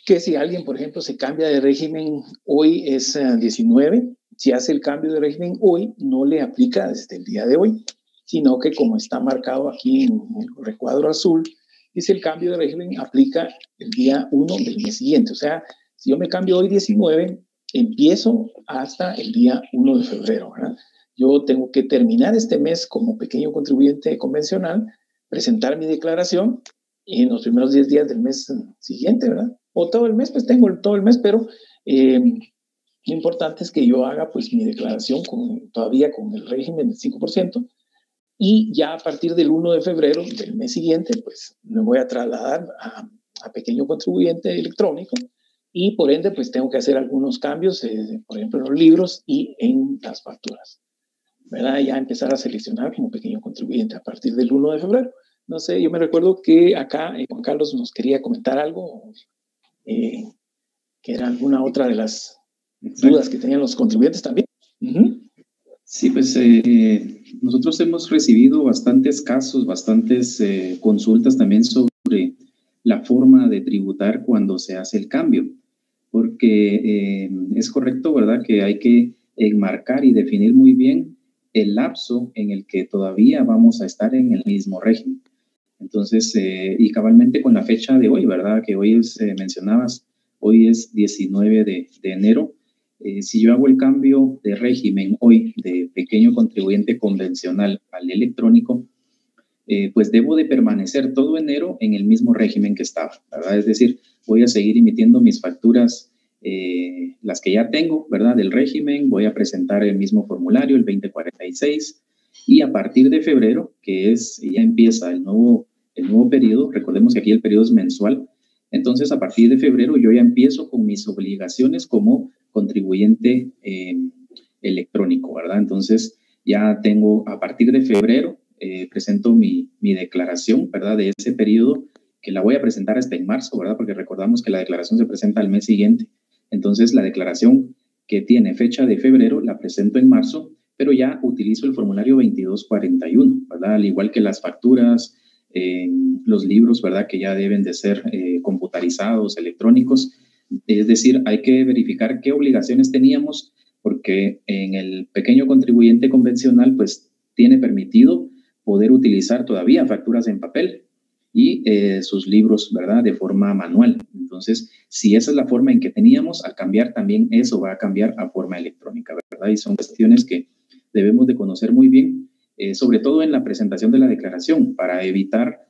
que si alguien, por ejemplo, se cambia de régimen, hoy es 19, si hace el cambio de régimen hoy, no le aplica desde el día de hoy, sino que como está marcado aquí en el recuadro azul, dice el cambio de régimen aplica el día 1 del mes siguiente. O sea, si yo me cambio hoy 19, empiezo hasta el día 1 de febrero, ¿verdad? Yo tengo que terminar este mes como pequeño contribuyente convencional, presentar mi declaración y en los primeros 10 días del mes siguiente, ¿verdad? O todo el mes, pues tengo todo el mes, pero lo importante es que yo haga pues mi declaración todavía con el régimen del 5%, y ya a partir del 1 de febrero del mes siguiente, pues me voy a trasladar a pequeño contribuyente electrónico y por ende pues tengo que hacer algunos cambios, por ejemplo en los libros y en las facturas, ¿verdad? Ya empezar a seleccionar como pequeño contribuyente a partir del 1 de febrero. No sé, yo me recuerdo que acá Juan Carlos nos quería comentar algo, que era alguna otra de las dudas que tenían los contribuyentes también. Sí, pues nosotros hemos recibido bastantes casos, bastantes consultas también sobre la forma de tributar cuando se hace el cambio, porque es correcto, ¿verdad?, que hay que enmarcar y definir muy bien el lapso en el que todavía vamos a estar en el mismo régimen. Entonces, y cabalmente con la fecha de hoy, ¿verdad?, que hoy es, mencionabas, hoy es 19 de enero. Si yo hago el cambio de régimen hoy de pequeño contribuyente convencional al electrónico, pues debo de permanecer todo enero en el mismo régimen que estaba, ¿verdad? Es decir, voy a seguir emitiendo mis facturas, las que ya tengo, ¿verdad?, del régimen, voy a presentar el mismo formulario, el 2046, y a partir de febrero, que ya empieza el nuevo periodo, recordemos que aquí el periodo es mensual, entonces a partir de febrero yo ya empiezo con mis obligaciones como contribuyente electrónico, ¿verdad? Entonces ya tengo, a partir de febrero, presento mi declaración, ¿verdad?, de ese periodo, que la voy a presentar hasta en marzo, ¿verdad?, porque recordamos que la declaración se presenta al mes siguiente. Entonces la declaración que tiene fecha de febrero la presento en marzo, pero ya utilizo el formulario 2241, ¿verdad?, al igual que las facturas, los libros, ¿verdad?, que ya deben de ser computarizados, electrónicos. Es decir, hay que verificar qué obligaciones teníamos, porque en el pequeño contribuyente convencional, pues tiene permitido poder utilizar todavía facturas en papel y sus libros, ¿verdad?, de forma manual. Entonces, si esa es la forma en que teníamos, al cambiar también eso va a cambiar a forma electrónica, ¿verdad? Y son cuestiones que debemos de conocer muy bien, sobre todo en la presentación de la declaración, para evitar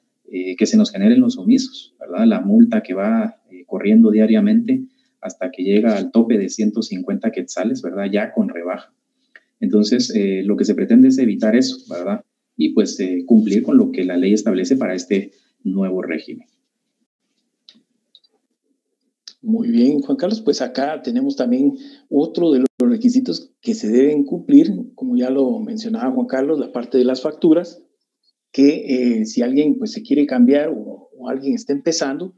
que se nos generen los omisos, ¿verdad? La multa que va corriendo diariamente hasta que llega al tope de 150 quetzales, ¿verdad?, ya con rebaja. Entonces, lo que se pretende es evitar eso, ¿verdad? y pues cumplir con lo que la ley establece para este nuevo régimen. Muy bien, Juan Carlos, pues acá tenemos también otro de los requisitos que se deben cumplir, como ya lo mencionaba Juan Carlos, la parte de las facturas, que si alguien pues se quiere cambiar o alguien está empezando,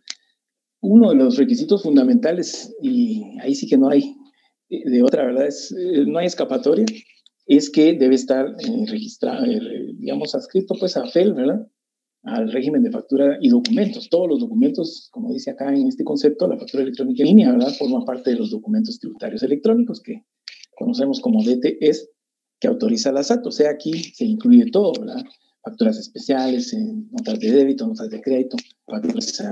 uno de los requisitos fundamentales, y ahí sí que no hay de otra, ¿verdad? No hay escapatoria, es que debe estar registrado, digamos, adscrito pues a FEL, ¿verdad? Al régimen de factura y documentos. Todos los documentos, como dice acá en este concepto, la factura electrónica en línea, ¿verdad? Forma parte de los documentos tributarios electrónicos que conocemos como DTEs, que autoriza la SAT. O sea, aquí se incluye todo, ¿verdad? Facturas especiales, notas de débito, notas de crédito, facturas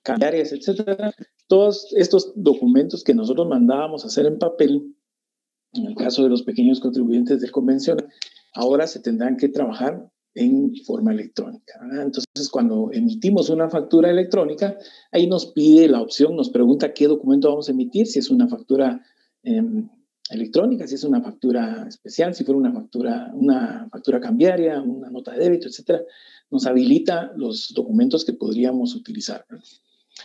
cambiarias, etcétera. Todos estos documentos que nosotros mandábamos a hacer en papel, en el caso de los pequeños contribuyentes del convencional, ahora se tendrán que trabajar en forma electrónica, ¿verdad? Entonces, cuando emitimos una factura electrónica, ahí nos pide la opción, nos pregunta qué documento vamos a emitir, si es una factura electrónica, si es una factura especial, si fuera una factura cambiaria, una nota de débito, etcétera. Nos habilita los documentos que podríamos utilizar, ¿verdad?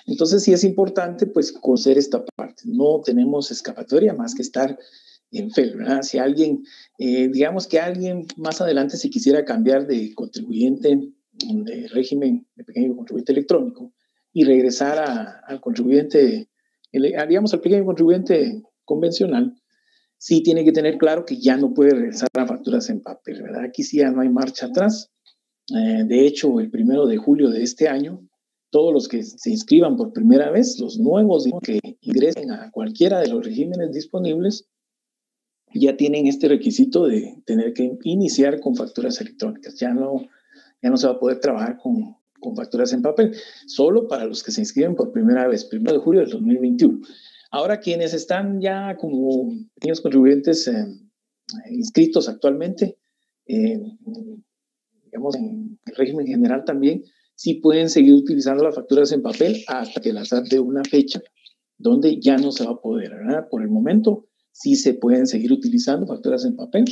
Entonces, sí es importante, pues, conocer esta parte. No tenemos escapatoria más que estar en FEL, ¿verdad? Si alguien, digamos que alguien más adelante se quisiera cambiar de contribuyente, de régimen de pequeño contribuyente electrónico y regresar al contribuyente, digamos, al pequeño contribuyente convencional, sí tiene que tener claro que ya no puede regresar a facturas en papel, ¿verdad? Aquí sí ya no hay marcha atrás. De hecho, el 1 de julio de este año, todos los que se inscriban por primera vez, los nuevos que ingresen a cualquiera de los regímenes disponibles, ya tienen este requisito de tener que iniciar con facturas electrónicas. Ya no se va a poder trabajar con facturas en papel, solo para los que se inscriben por primera vez, 1 de julio del 2021. Ahora, quienes están ya como pequeños contribuyentes inscritos actualmente, digamos, en el régimen general también, sí pueden seguir utilizando las facturas en papel hasta que la SAT dé una fecha donde ya no se va a poder, ¿verdad? Por el momento, sí se pueden seguir utilizando facturas en papel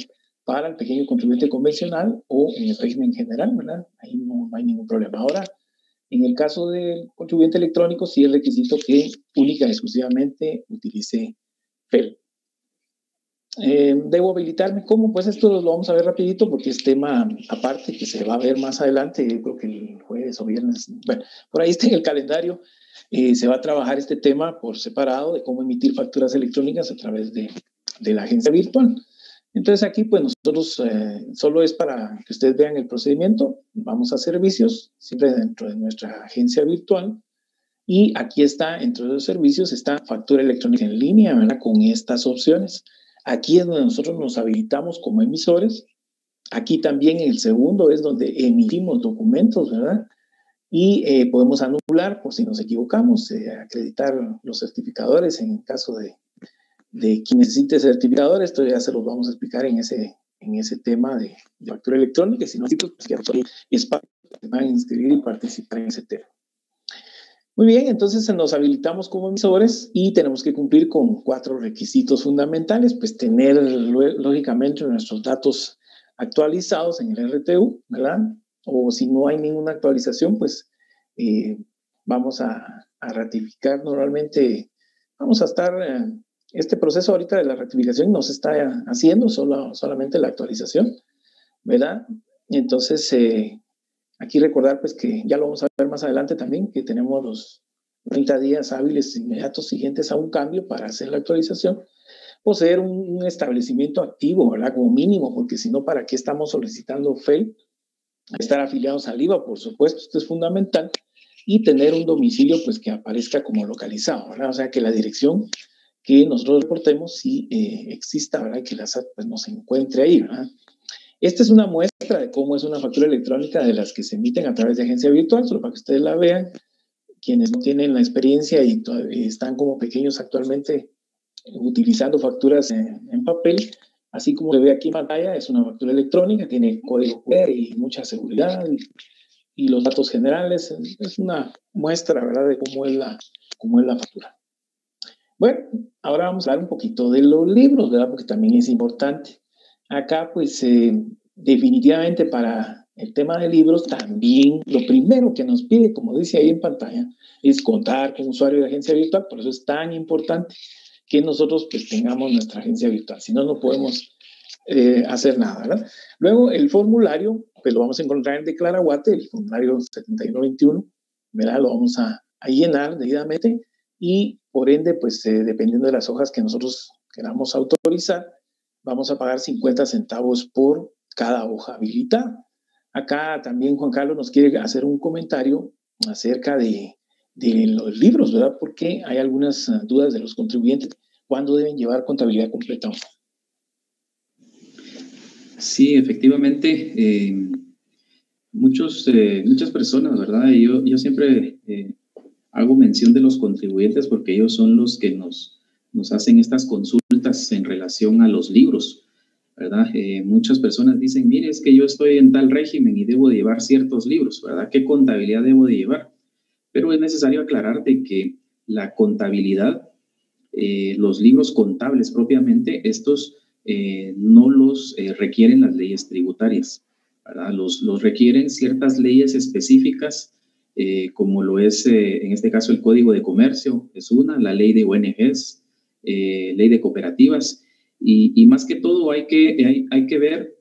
para el pequeño contribuyente convencional o en el régimen general, ¿verdad? Ahí no hay ningún problema. Ahora, en el caso del contribuyente electrónico, sí es requisito que única y exclusivamente utilice FEL. ¿Debo habilitarme? ¿Cómo? Pues esto lo vamos a ver rapidito porque es tema aparte que se va a ver más adelante, yo creo que el jueves o viernes, bueno, por ahí está en el calendario, se va a trabajar este tema por separado de cómo emitir facturas electrónicas a través de la agencia virtual. Entonces aquí pues nosotros solo es para que ustedes vean el procedimiento, vamos a servicios, siempre dentro de nuestra agencia virtual, y aquí está, entre los servicios, está factura electrónica en línea, ¿verdad? Con estas opciones. Aquí es donde nosotros nos habilitamos como emisores. Aquí también en el segundo es donde emitimos documentos, ¿verdad? Y podemos anular por si nos equivocamos, acreditar los certificadores en el caso de quien necesite certificadores. Esto ya se los vamos a explicar en ese tema de factura electrónica. Si no, pues ya es para que van a inscribir y participar en ese tema. Muy bien, entonces nos habilitamos como emisores y tenemos que cumplir con 4 requisitos fundamentales, pues tener lógicamente nuestros datos actualizados en el RTU, ¿verdad? O si no hay ninguna actualización, pues vamos a ratificar normalmente, vamos a estar, este proceso ahorita de la ratificación no se está haciendo, solamente la actualización, ¿verdad? Entonces, aquí recordar pues que ya lo vamos a ver más adelante también, que tenemos los 30 días hábiles inmediatos siguientes a un cambio para hacer la actualización. Poseer un establecimiento activo, ¿verdad? Como mínimo, porque si no, ¿para qué estamos solicitando FEL? Estar afiliados al IVA, por supuesto, esto es fundamental. Y tener un domicilio pues que aparezca como localizado, ¿verdad? O sea, que la dirección que nosotros reportemos sí exista, ¿verdad? Que la SAT pues, nos encuentre ahí, ¿verdad? Esta es una muestra de cómo es una factura electrónica de las que se emiten a través de agencia virtual, solo para que ustedes la vean. Quienes no tienen la experiencia y están como pequeños actualmente utilizando facturas en papel, así como se ve aquí en pantalla, es una factura electrónica, tiene código QR y mucha seguridad y los datos generales. Es una muestra, ¿verdad?, de cómo es la factura. Bueno, ahora vamos a hablar un poquito de los libros, ¿verdad?, porque también es importante. Acá, pues, definitivamente para el tema de libros, también lo primero que nos pide, como dice ahí en pantalla, es contar con usuario de agencia virtual. Por eso es tan importante que nosotros pues tengamos nuestra agencia virtual. Si no, no podemos hacer nada, ¿verdad? Luego, el formulario, pues lo vamos a encontrar en Declaraguate, el formulario 7121, ¿verdad? Lo vamos a llenar debidamente y, por ende, pues dependiendo de las hojas que nosotros queramos autorizar, vamos a pagar 50 centavos por cada hoja habilitada. Acá también Juan Carlos nos quiere hacer un comentario acerca de los libros, ¿verdad? Porque hay algunas dudas de los contribuyentes. ¿Cuándo deben llevar contabilidad completa? Sí, efectivamente, muchas personas, ¿verdad? Yo siempre hago mención de los contribuyentes porque ellos son los que nos hacen estas consultas en relación a los libros, ¿verdad? Muchas personas dicen, mire, es que yo estoy en tal régimen y debo de llevar ciertos libros, ¿verdad? ¿Qué contabilidad debo de llevar? Pero es necesario aclararte que la contabilidad, los libros contables propiamente, estos no los requieren las leyes tributarias, ¿verdad? Los requieren ciertas leyes específicas, como lo es en este caso el Código de Comercio, es una, la ley de ONGs, ley de cooperativas, y más que todo hay que ver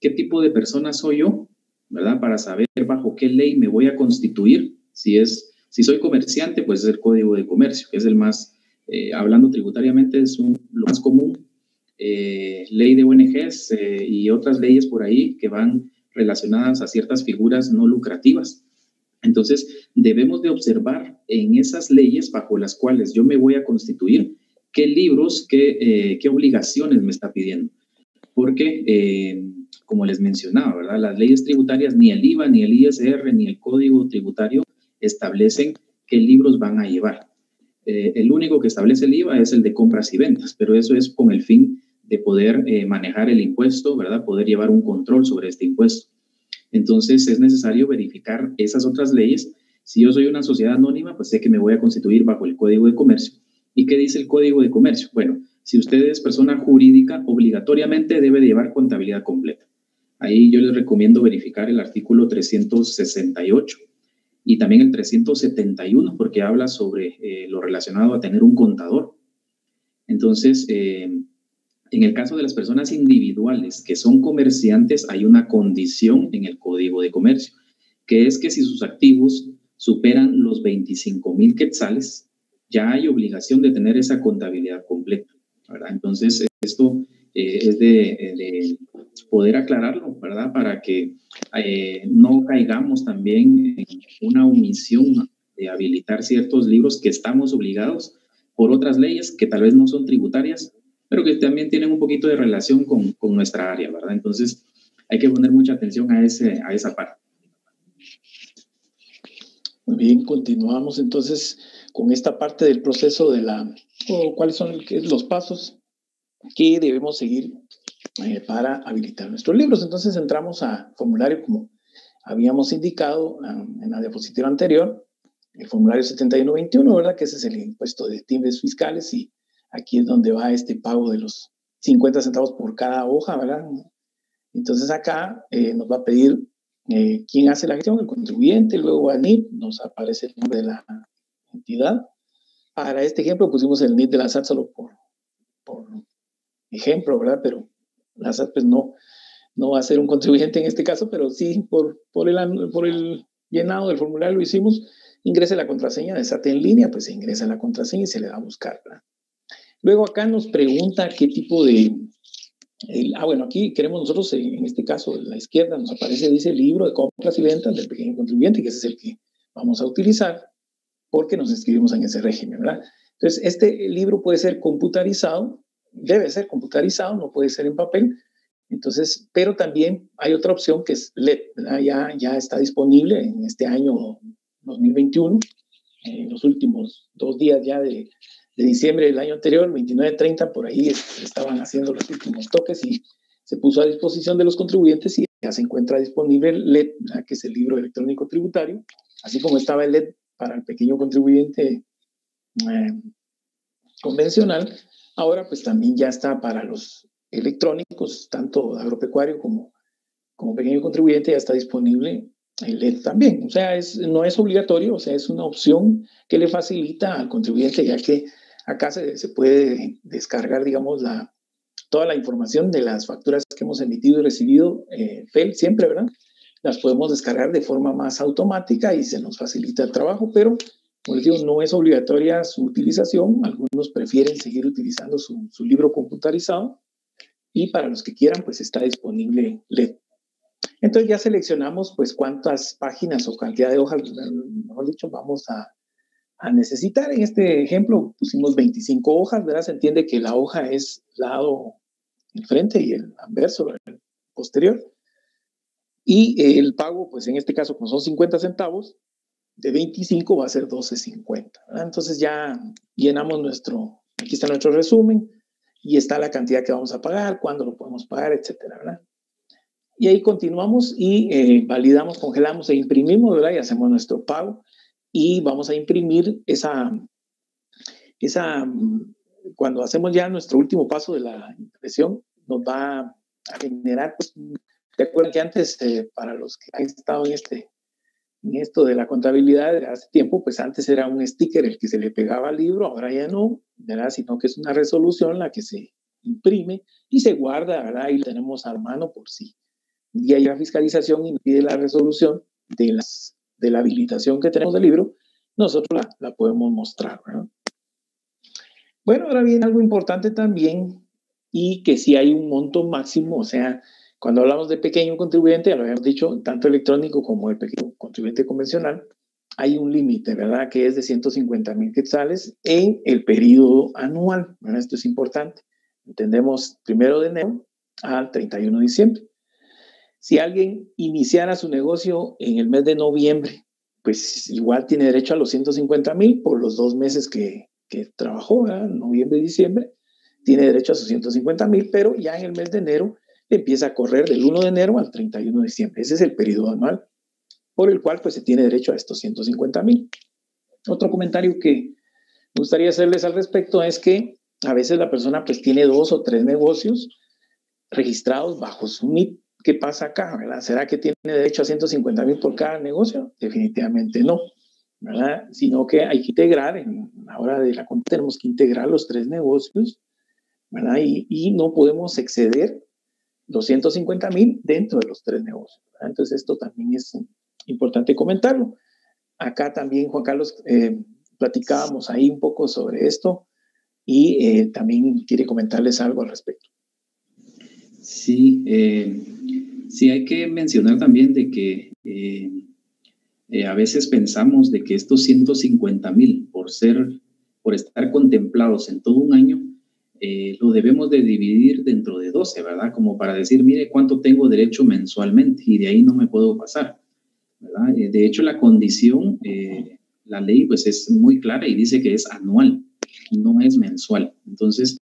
qué tipo de persona soy yo, ¿verdad? Para saber bajo qué ley me voy a constituir. Si soy comerciante, pues es el Código de Comercio, que es el más, hablando tributariamente, es lo más común. Ley de ONGs y otras leyes por ahí que van relacionadas a ciertas figuras no lucrativas. Entonces, debemos de observar en esas leyes bajo las cuales yo me voy a constituir, qué libros, qué obligaciones me está pidiendo. Porque, como les mencionaba, ¿verdad? Las leyes tributarias, ni el IVA, ni el ISR, ni el Código Tributario establecen qué libros van a llevar. El único que establece el IVA es el de compras y ventas, pero eso es con el fin de poder manejar el impuesto, ¿verdad? Poder llevar un control sobre este impuesto. Entonces, es necesario verificar esas otras leyes. Si yo soy una sociedad anónima, pues sé que me voy a constituir bajo el Código de Comercio. ¿Y qué dice el Código de Comercio? Bueno, si usted es persona jurídica, obligatoriamente debe de llevar contabilidad completa. Ahí yo les recomiendo verificar el artículo 368 y también el 371, porque habla sobre lo relacionado a tener un contador. Entonces, en el caso de las personas individuales que son comerciantes, hay una condición en el Código de Comercio, que es que si sus activos superan los 25,000 quetzales, ya hay obligación de tener esa contabilidad completa, ¿verdad? Entonces, esto es de poder aclararlo, ¿verdad? Para que no caigamos también en una omisión de habilitar ciertos libros que estamos obligados por otras leyes que tal vez no son tributarias, pero que también tienen un poquito de relación con nuestra área, ¿verdad? Entonces, hay que poner mucha atención a esa parte. Muy bien, continuamos entonces con esta parte del proceso de cuáles son los pasos que debemos seguir para habilitar nuestros libros. Entonces entramos a formulario como habíamos indicado en la diapositiva anterior, el formulario 7121, ¿verdad? Que ese es el impuesto de timbres fiscales y aquí es donde va este pago de los 50 centavos por cada hoja, ¿verdad? Entonces acá nos va a pedir quién hace la gestión, el contribuyente, luego al NIP, nos aparece el nombre de la entidad. Para este ejemplo pusimos el NIP de la SAT solo por ejemplo, ¿verdad? Pero la SAT pues no va a ser un contribuyente en este caso, pero sí por el llenado del formulario lo hicimos. Ingrese la contraseña de SAT en línea, pues se ingresa la contraseña y se le da a buscar, ¿verdad? Luego acá nos pregunta qué tipo de... bueno, aquí queremos nosotros, en este caso, en la izquierda nos aparece, dice libro de compras y ventas del pequeño contribuyente, que ese es el que vamos a utilizar porque nos inscribimos en ese régimen, ¿verdad? Entonces, este libro puede ser computarizado, debe ser computarizado, no puede ser en papel. Entonces, pero también hay otra opción que es LED, ¿verdad? Ya está disponible en este año 2021, en los últimos 2 días ya de diciembre del año anterior, 29-30, por ahí estaban haciendo los últimos toques y se puso a disposición de los contribuyentes y ya se encuentra disponible el LED, ¿verdad? Que es el libro electrónico tributario, así como estaba el LED para el pequeño contribuyente convencional, ahora pues también ya está para los electrónicos, tanto agropecuario como como pequeño contribuyente ya está disponible el LED también. O sea, no es obligatorio, o sea, es una opción que le facilita al contribuyente, ya que acá se puede descargar, digamos, toda la información de las facturas que hemos emitido y recibido, FEL siempre, ¿verdad? Las podemos descargar de forma más automática y se nos facilita el trabajo, pero, como les digo, no es obligatoria su utilización. Algunos prefieren seguir utilizando su libro computarizado y para los que quieran, pues está disponible LED. Entonces ya seleccionamos pues cuántas páginas o cantidad de hojas, mejor dicho, vamos a necesitar. En este ejemplo pusimos 25 hojas, ¿verdad? Se entiende que la hoja es lado el frente y el anverso, el posterior. Y el pago, pues en este caso, como son 50 centavos, de 25 va a ser 12.50, ¿verdad? Entonces ya llenamos aquí está nuestro resumen y está la cantidad que vamos a pagar, cuándo lo podemos pagar, etcétera, ¿verdad? Y ahí continuamos y validamos, congelamos e imprimimos, ¿verdad? Y hacemos nuestro pago y vamos a imprimir cuando hacemos ya nuestro último paso de la impresión, nos va a generar, pues, ¿te acuerdas que antes, para los que han estado en esto de la contabilidad de hace tiempo, pues antes era un sticker el que se le pegaba al libro, ahora ya no, ¿verdad? Sino que es una resolución la que se imprime y se guarda, ¿verdad? Y la tenemos a mano por si un día llega fiscalización y pide la resolución de la habilitación que tenemos del libro, nosotros la podemos mostrar, ¿verdad? Bueno, ahora viene algo importante también y que si hay un monto máximo, o sea, cuando hablamos de pequeño contribuyente, ya lo habíamos dicho, tanto electrónico como el pequeño contribuyente convencional, hay un límite, ¿verdad? Que es de 150,000 quetzales en el periodo anual, ¿verdad? Esto es importante. Entendemos 1 de enero al 31 de diciembre. Si alguien iniciara su negocio en el mes de noviembre, pues igual tiene derecho a los 150,000 por los 2 meses que trabajó, ¿verdad? Noviembre y diciembre, tiene derecho a sus 150,000, pero ya en el mes de enero empieza a correr del 1 de enero al 31 de diciembre. Ese es el periodo anual por el cual pues se tiene derecho a estos 150,000. Otro comentario que me gustaría hacerles al respecto es que a veces la persona pues tiene 2 o 3 negocios registrados bajo su NIP. ¿Qué pasa acá, verdad? ¿Será que tiene derecho a 150,000 por cada negocio? Definitivamente no, ¿verdad? Sino que hay que integrar, en la hora de la cuenta tenemos que integrar los 3 negocios, ¿verdad? Y no podemos exceder los 150,000 dentro de los 3 negocios, ¿verdad? Entonces esto también es importante comentarlo. Acá también, Juan Carlos, platicábamos ahí un poco sobre esto y también quiere comentarles algo al respecto. Sí, sí hay que mencionar también de que a veces pensamos de que estos 150,000 por estar contemplados en todo un año, lo debemos de dividir dentro de 12, ¿verdad? Como para decir, mire cuánto tengo derecho mensualmente y de ahí no me puedo pasar, ¿verdad? De hecho, la condición, la ley pues es muy clara y dice que es anual, no es mensual. Entonces,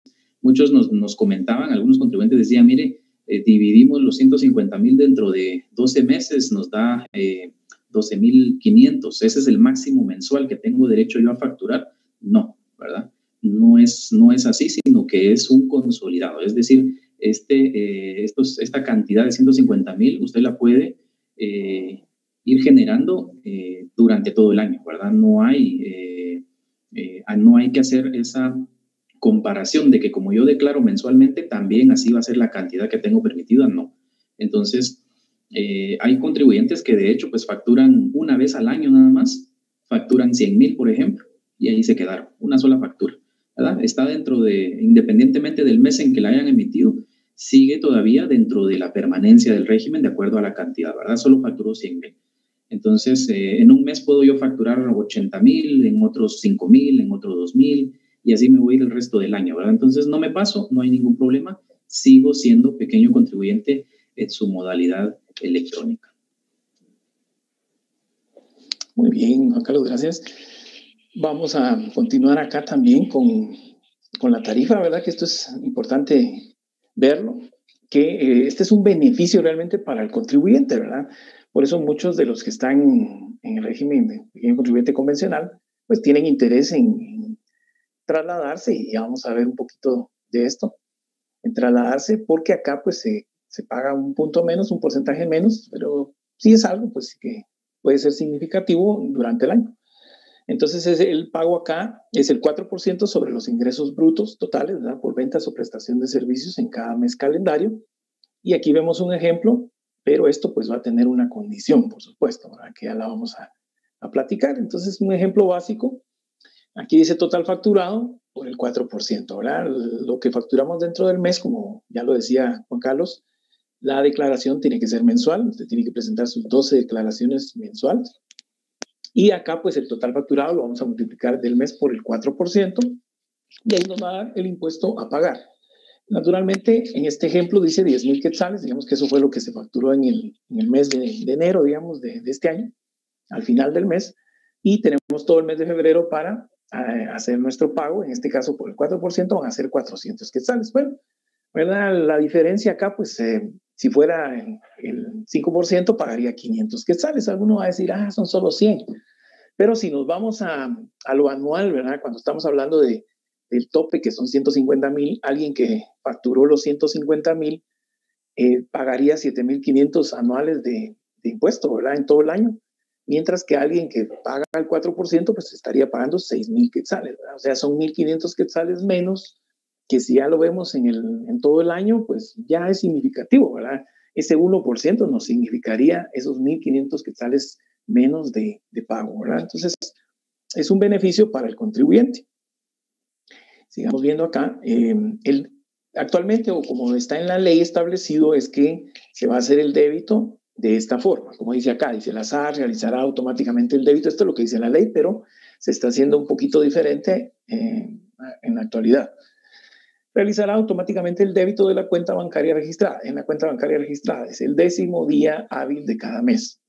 muchos nos comentaban, algunos contribuyentes decían, mire, dividimos los 150,000 dentro de 12 meses, nos da 12,500, ese es el máximo mensual que tengo derecho yo a facturar. No, ¿verdad? No es así, sino que es un consolidado. Es decir, esta cantidad de 150,000 usted la puede ir generando durante todo el año, ¿verdad? No hay que hacer esa comparación de que como yo declaro mensualmente, también así va a ser la cantidad que tengo permitida, no. Entonces, hay contribuyentes que de hecho pues facturan una vez al año nada más, facturan 100,000, por ejemplo, y ahí se quedaron, una sola factura, ¿verdad? Está independientemente del mes en que la hayan emitido, sigue todavía dentro de la permanencia del régimen de acuerdo a la cantidad, ¿verdad? Solo facturó 100,000. Entonces, en un mes puedo yo facturar 80,000, en otros 5,000, en otros 2,000, y así me voy a ir el resto del año, ¿verdad? Entonces, no me paso, no hay ningún problema, sigo siendo pequeño contribuyente en su modalidad electrónica. Muy bien, Juan Carlos, gracias. Vamos a continuar acá también con la tarifa, ¿verdad? Que esto es importante verlo, que este es un beneficio realmente para el contribuyente, ¿verdad? Por eso muchos de los que están en el régimen de pequeño contribuyente convencional, pues tienen interés en trasladarse, y ya vamos a ver un poquito de esto, en trasladarse, porque acá pues se se paga un punto menos, un porcentaje menos, pero sí es algo pues que puede ser significativo durante el año. Entonces el pago acá es el 4% sobre los ingresos brutos totales, ¿verdad? Por ventas o prestación de servicios en cada mes calendario. Y aquí vemos un ejemplo, pero esto pues va a tener una condición, por supuesto, ¿verdad? Que ya la vamos a platicar. Entonces un ejemplo básico, aquí dice total facturado por el 4%, ¿verdad? Lo que facturamos dentro del mes, como ya lo decía Juan Carlos, la declaración tiene que ser mensual, usted tiene que presentar sus 12 declaraciones mensuales. Y acá, pues, el total facturado lo vamos a multiplicar del mes por el 4%, y ahí nos va a dar el impuesto a pagar. Naturalmente, en este ejemplo dice 10,000 quetzales, digamos que eso fue lo que se facturó en el mes de enero, digamos, de este año, al final del mes, y tenemos todo el mes de febrero para hacer nuestro pago, en este caso por el 4% van a ser 400 quetzales. Bueno, ¿verdad? La diferencia acá, pues, si fuera el 5%, pagaría 500 quetzales. Alguno va a decir, son solo 100. Pero si nos vamos a lo anual, ¿verdad? Cuando estamos hablando del tope, que son 150,000, alguien que facturó los 150,000 pagaría 7,500 anuales de impuesto, ¿verdad? En todo el año. Mientras que alguien que paga el 4%, pues estaría pagando 6,000 quetzales, ¿verdad? O sea, son 1,500 quetzales menos, que si ya lo vemos en todo el año, pues ya es significativo, ¿verdad? Ese 1% nos significaría esos 1,500 quetzales menos de pago, ¿verdad? Entonces, es un beneficio para el contribuyente. Sigamos viendo acá. Actualmente, o como está en la ley establecido, es que se va a hacer el débito de esta forma. Como dice acá, dice la SAR realizará automáticamente el débito. Esto es lo que dice la ley, pero se está haciendo un poquito diferente en la actualidad. Realizará automáticamente el débito de la cuenta bancaria registrada. En la cuenta bancaria registrada es el 10º día hábil de cada mes.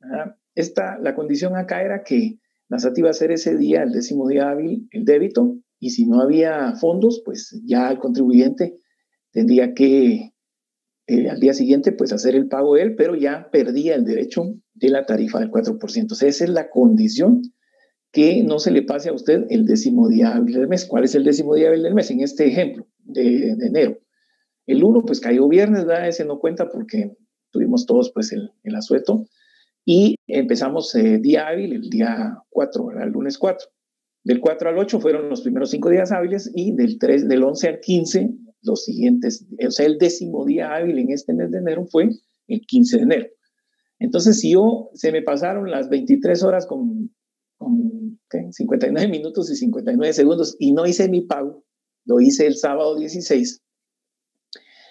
La condición acá era que la SAT iba a hacer ese día, el 10º día hábil, el débito, y si no había fondos, pues ya el contribuyente tendría que al día siguiente pues hacer el pago él, pero ya perdía el derecho de la tarifa del 4%. O sea, esa es la condición, que no se le pase a usted el 10º día hábil del mes. ¿Cuál es el 10º día hábil del mes? En este ejemplo de enero. El 1 pues cayó viernes, ¿verdad? Ese no cuenta porque tuvimos todos pues el asueto, y empezamos día hábil el día 4, ¿verdad? El lunes 4. Del 4 al 8 fueron los primeros 5 días hábiles, y del 11 al 15 los siguientes. O sea, el 10º día hábil en este mes de enero fue el 15 de enero. Entonces, si se me pasaron las 23 horas con 59 minutos y 59 segundos y no hice mi pago, lo hice el sábado 16,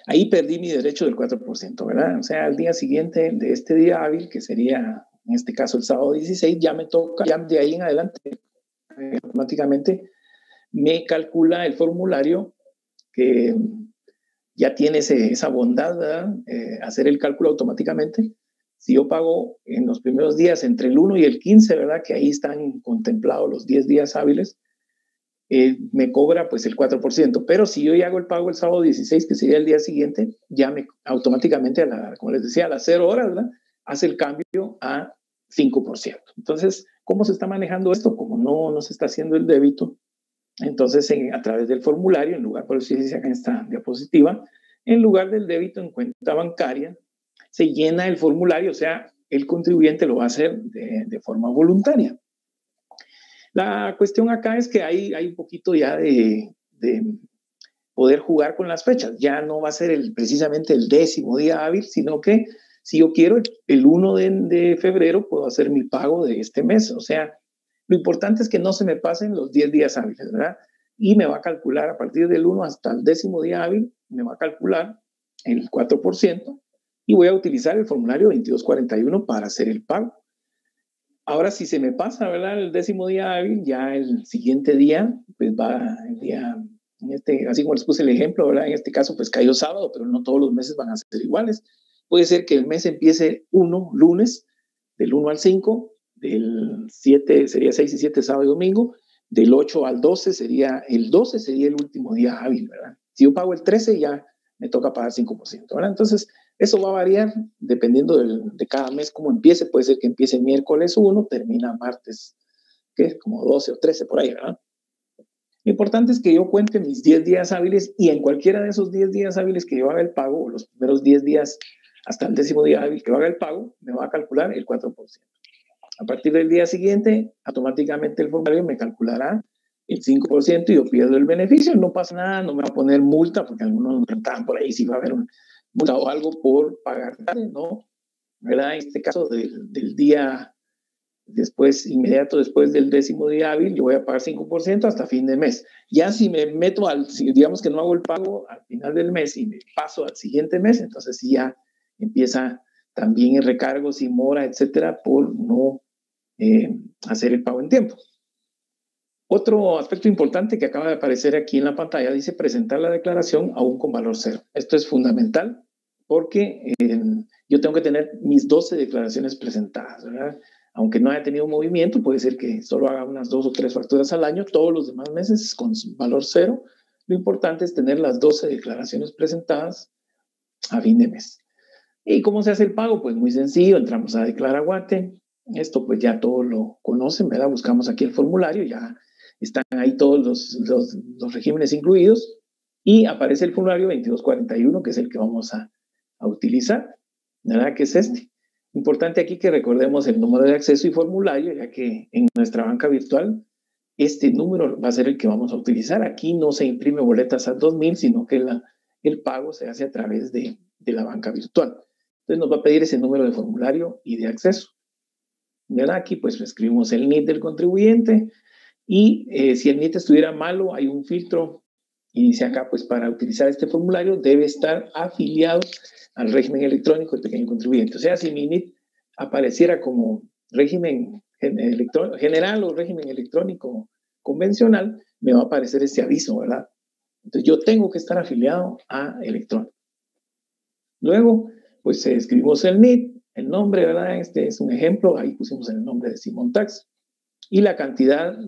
ahí perdí mi derecho del 4%, ¿verdad? O sea, al día siguiente de este día hábil, que sería en este caso el sábado 16, ya me toca, ya de ahí en adelante, automáticamente me calcula el formulario, que ya tiene esa bondad, ¿verdad? Hacer el cálculo automáticamente. Si yo pago en los primeros días entre el 1 y el 15, ¿verdad? Que ahí están contemplados los 10 días hábiles, me cobra pues el 4%. Pero si yo ya hago el pago el sábado 16, que sería el día siguiente, ya automáticamente, como les decía, a las 0 horas, ¿verdad? Hace el cambio a 5%. Entonces, ¿cómo se está manejando esto? Como no se está haciendo el débito, entonces a través del formulario, en lugar, por eso dice acá en esta diapositiva, en lugar del débito en cuenta bancaria, se llena el formulario, o sea, el contribuyente lo va a hacer de forma voluntaria. La cuestión acá es que hay un poquito ya de poder jugar con las fechas. Ya no va a ser precisamente el 10º día hábil, sino que si yo quiero el 1 de febrero, puedo hacer mi pago de este mes. O sea, lo importante es que no se me pasen los 10 días hábiles, ¿verdad? Y me va a calcular a partir del 1 hasta el 10º día hábil, me va a calcular el 4%, y voy a utilizar el formulario 2241 para hacer el pago. Ahora, si se me pasa, ¿verdad? El 10º día hábil, ya el siguiente día, pues va el día, así como les puse el ejemplo, ¿verdad? En este caso, pues cayó sábado, pero no todos los meses van a ser iguales. Puede ser que el mes empiece lunes, del 1 al 5, del 7 sería 6 y 7, sábado y domingo, del 8 al 12 sería el último día hábil, ¿verdad? Si yo pago el 13, ya me toca pagar 5%, ¿verdad? Entonces, eso va a variar dependiendo de cada mes cómo empiece. Puede ser que empiece miércoles 1, termina martes, ¿qué? Como 12 o 13 por ahí, ¿verdad? Lo importante es que yo cuente mis 10 días hábiles, y en cualquiera de esos 10 días hábiles que yo haga el pago, o los primeros 10 días hasta el 10º día hábil que haga el pago, me va a calcular el 4%. A partir del día siguiente, automáticamente el formulario me calculará el 5% y yo pierdo el beneficio. No pasa nada, no me va a poner multa, porque algunos nos preguntaban por ahí si va a haber una multa o algo por pagar tarde, ¿no? ¿Verdad? En este caso del día después, inmediato después del 10º día hábil, yo voy a pagar 5% hasta fin de mes. Ya si me meto digamos que no hago el pago al final del mes y me paso al siguiente mes, entonces sí ya empieza también el recargo, sin mora, etcétera, por no hacer el pago en tiempo. Otro aspecto importante que acaba de aparecer aquí en la pantalla dice presentar la declaración aún con valor cero. Esto es fundamental porque yo tengo que tener mis 12 declaraciones presentadas, ¿verdad? Aunque no haya tenido movimiento, puede ser que solo haga unas 2 o 3 facturas al año, todos los demás meses con valor cero. Lo importante es tener las 12 declaraciones presentadas a fin de mes. ¿Y cómo se hace el pago? Pues muy sencillo, entramos a Declara Guate. Esto pues ya todos lo conocen, ¿verdad? Buscamos aquí el formulario, ya están ahí todos los regímenes incluidos y aparece el formulario 2241, que es el que vamos a utilizar, ¿verdad? Que es este. Importante aquí que recordemos el número de acceso y formulario, ya que en nuestra banca virtual este número va a ser el que vamos a utilizar. Aquí no se imprime boletas a 2000, sino que el pago se hace a través de la banca virtual. Entonces nos va a pedir ese número de formulario y de acceso. ¿Verdad? Aquí pues escribimos el NIT del contribuyente y si el NIT estuviera malo, hay un filtro y dice acá pues para utilizar este formulario debe estar afiliado al régimen electrónico del pequeño contribuyente. O sea, si mi NIT apareciera como régimen general o régimen electrónico convencional, me va a aparecer este aviso, ¿verdad? Entonces yo tengo que estar afiliado a electrónico. Luego, pues escribimos el NIT, el nombre, ¿verdad? Este es un ejemplo, ahí pusimos el nombre de Simon Tax. Y la cantidad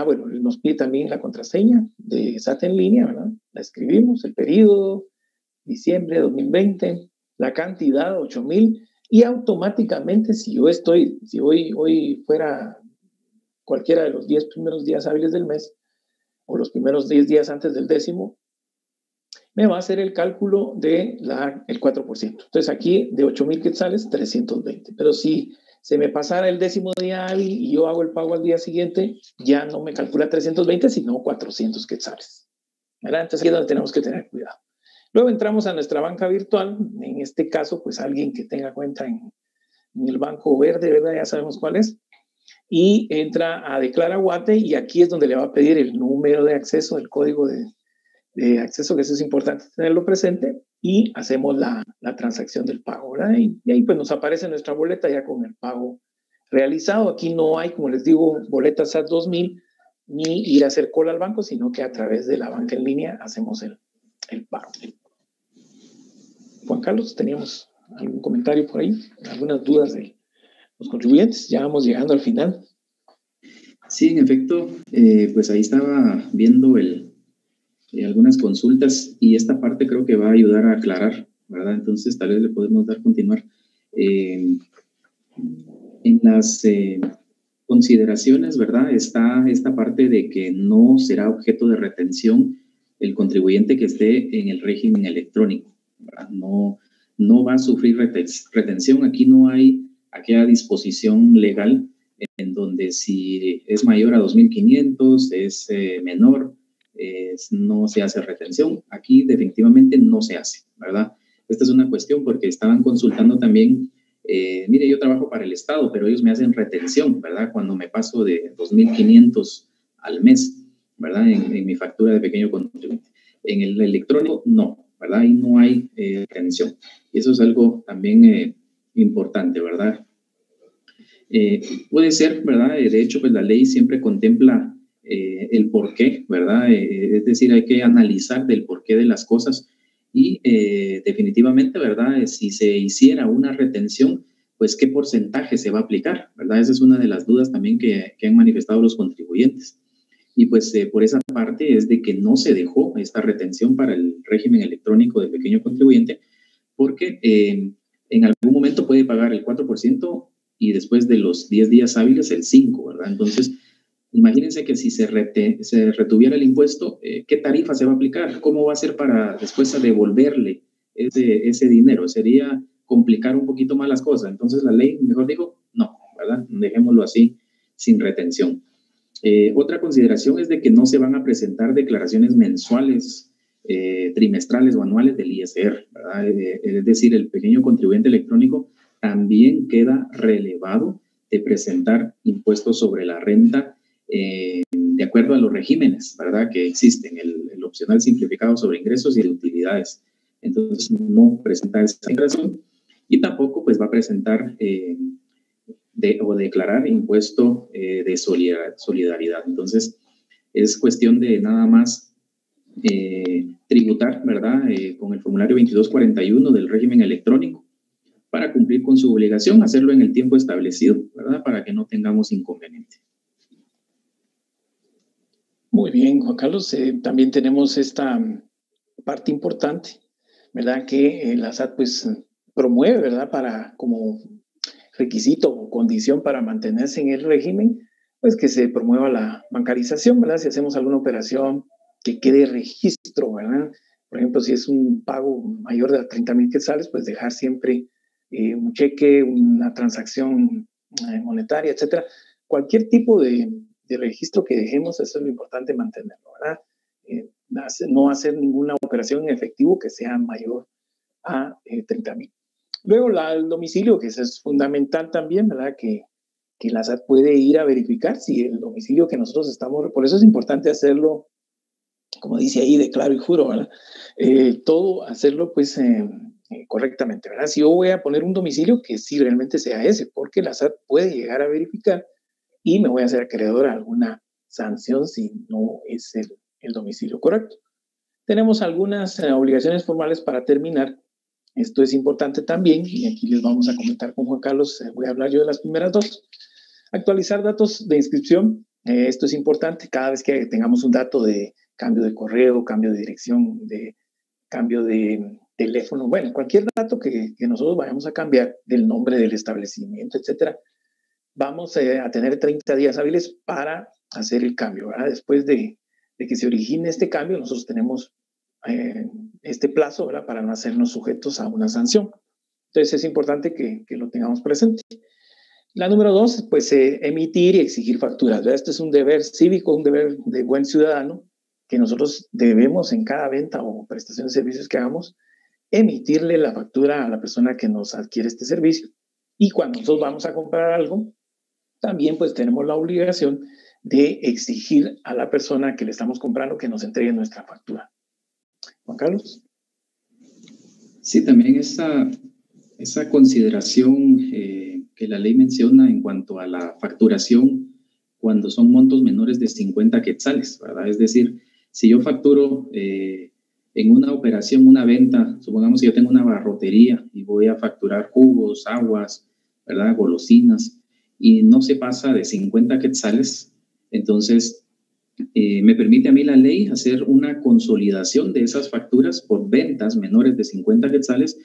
bueno, nos pide también la contraseña de SAT en línea, ¿verdad? La escribimos, el periodo, diciembre de 2020, la cantidad, 8,000, y automáticamente si hoy fuera cualquiera de los 10 primeros días hábiles del mes, o los primeros 10 días antes del 10º, me va a hacer el cálculo del 4%. Entonces aquí de 8,000 quetzales, 320. Pero si se me pasara el 10º día hábil y yo hago el pago al día siguiente, ya no me calcula 320, sino 400 quetzales. ¿Verdad? Entonces aquí es donde tenemos que tener cuidado. Luego entramos a nuestra banca virtual. En este caso, pues alguien que tenga cuenta en el Banco Verde, ¿verdad? Ya sabemos cuál es. Y entra a Declara Guate y aquí es donde le va a pedir el número de acceso, el código de acceso, que eso es importante tenerlo presente, y hacemos la transacción del pago, ¿verdad? Y ahí pues nos aparece nuestra boleta ya con el pago realizado. Aquí no hay, como les digo, boletas SAT 2000 ni ir a hacer cola al banco, sino que a través de la banca en línea hacemos el pago. Juan Carlos, ¿teníamos algún comentario por ahí? ¿Algunas dudas de los contribuyentes? Ya vamos llegando al final. Sí, en efecto, pues ahí estaba viendo algunas consultas y esta parte creo que va a ayudar a aclarar, ¿verdad? Entonces tal vez le podemos dar continuar. En las consideraciones, ¿verdad? Está esta parte de que no será objeto de retención el contribuyente que esté en el régimen electrónico, ¿verdad? No va a sufrir retención. Aquí no hay aquella disposición legal en donde si es mayor a 2.500, es menor, no se hace retención. Aquí definitivamente no se hace, ¿verdad? Esta es una cuestión porque estaban consultando también, mire, yo trabajo para el Estado, pero ellos me hacen retención, ¿verdad? Cuando me paso de 2.500 al mes, ¿verdad? En mi factura de pequeño contribuyente. En el electrónico, no, ¿verdad? Ahí no hay retención. Y eso es algo también importante, ¿verdad? Puede ser, ¿verdad? De hecho, pues la ley siempre contempla el porqué, ¿verdad? Es decir, hay que analizar del porqué de las cosas y definitivamente, ¿verdad? Si se hiciera una retención, pues qué porcentaje se va a aplicar, ¿verdad? Esa es una de las dudas también que han manifestado los contribuyentes. Y pues por esa parte es de que no se dejó esta retención para el régimen electrónico del pequeño contribuyente porque en algún momento puede pagar el 4% y después de los 10 días hábiles el 5%, ¿verdad? Entonces, imagínense que si se retuviera el impuesto, ¿qué tarifa se va a aplicar? ¿Cómo va a ser para después devolverle ese dinero? Sería complicar un poquito más las cosas. Entonces la ley mejor dijo, no, ¿verdad? Dejémoslo así, sin retención. Otra consideración es de que no se van a presentar declaraciones mensuales, trimestrales o anuales del ISR, ¿verdad? Es decir, el pequeño contribuyente electrónico también queda relevado de presentar impuestos sobre la renta de acuerdo a los regímenes, ¿verdad?, que existen, el opcional simplificado sobre ingresos y de utilidades. Entonces, no presenta esa declaración y tampoco pues va a presentar o declarar impuesto de solidaridad. Entonces, es cuestión de nada más tributar, ¿verdad?, con el formulario 2241 del régimen electrónico para cumplir con su obligación, hacerlo en el tiempo establecido, ¿verdad?, para que no tengamos inconveniente. Muy bien, Juan Carlos. También tenemos esta parte importante, ¿verdad?, que la SAT pues promueve, ¿verdad?, para como requisito o condición para mantenerse en el régimen, pues que se promueva la bancarización, ¿verdad? Si hacemos alguna operación que quede registro, ¿verdad? Por ejemplo, si es un pago mayor de 30,000 quetzales, pues dejar siempre un cheque, una transacción monetaria, etcétera. Cualquier tipo de registro que dejemos, eso es lo importante mantenerlo, ¿verdad? No hacer ninguna operación en efectivo que sea mayor a 30,000. Luego el domicilio, que eso es fundamental también, ¿verdad? Que la SAT puede ir a verificar si el domicilio que nosotros estamos, por eso es importante hacerlo, como dice ahí, de claro y juro, ¿verdad? Todo hacerlo pues correctamente, ¿verdad? Si yo voy a poner un domicilio, que sí realmente sea ese, porque la SAT puede llegar a verificar y me voy a hacer acreedor a alguna sanción si no es el domicilio correcto. Tenemos algunas obligaciones formales para terminar. Esto es importante también y aquí les vamos a comentar con Juan Carlos. Voy a hablar yo de las primeras dos. Actualizar datos de inscripción. Esto es importante cada vez que tengamos un dato de cambio de correo, cambio de dirección, de cambio de teléfono, bueno, cualquier dato que nosotros vayamos a cambiar, del nombre del establecimiento, etcétera, vamos a tener 30 días hábiles para hacer el cambio, ¿verdad? Después de que se origine este cambio, nosotros tenemos este plazo, ¿verdad?, para no hacernos sujetos a una sanción. Entonces es importante que lo tengamos presente. La número 2, pues emitir y exigir facturas, ¿verdad? Este es un deber cívico, un deber de buen ciudadano que nosotros debemos en cada venta o prestación de servicios que hagamos, emitirle la factura a la persona que nos adquiere este servicio. Y cuando nosotros vamos a comprar algo, también pues tenemos la obligación de exigir a la persona que le estamos comprando que nos entregue nuestra factura. Juan Carlos. Sí, también esa consideración que la ley menciona en cuanto a la facturación cuando son montos menores de 50 quetzales, ¿verdad? Es decir, si yo facturo en una operación, una venta, supongamos que yo tengo una barrotería y voy a facturar jugos, aguas, ¿verdad?, golosinas, y no se pasa de 50 quetzales, entonces me permite a mí la ley hacer una consolidación de esas facturas por ventas menores de 50 quetzales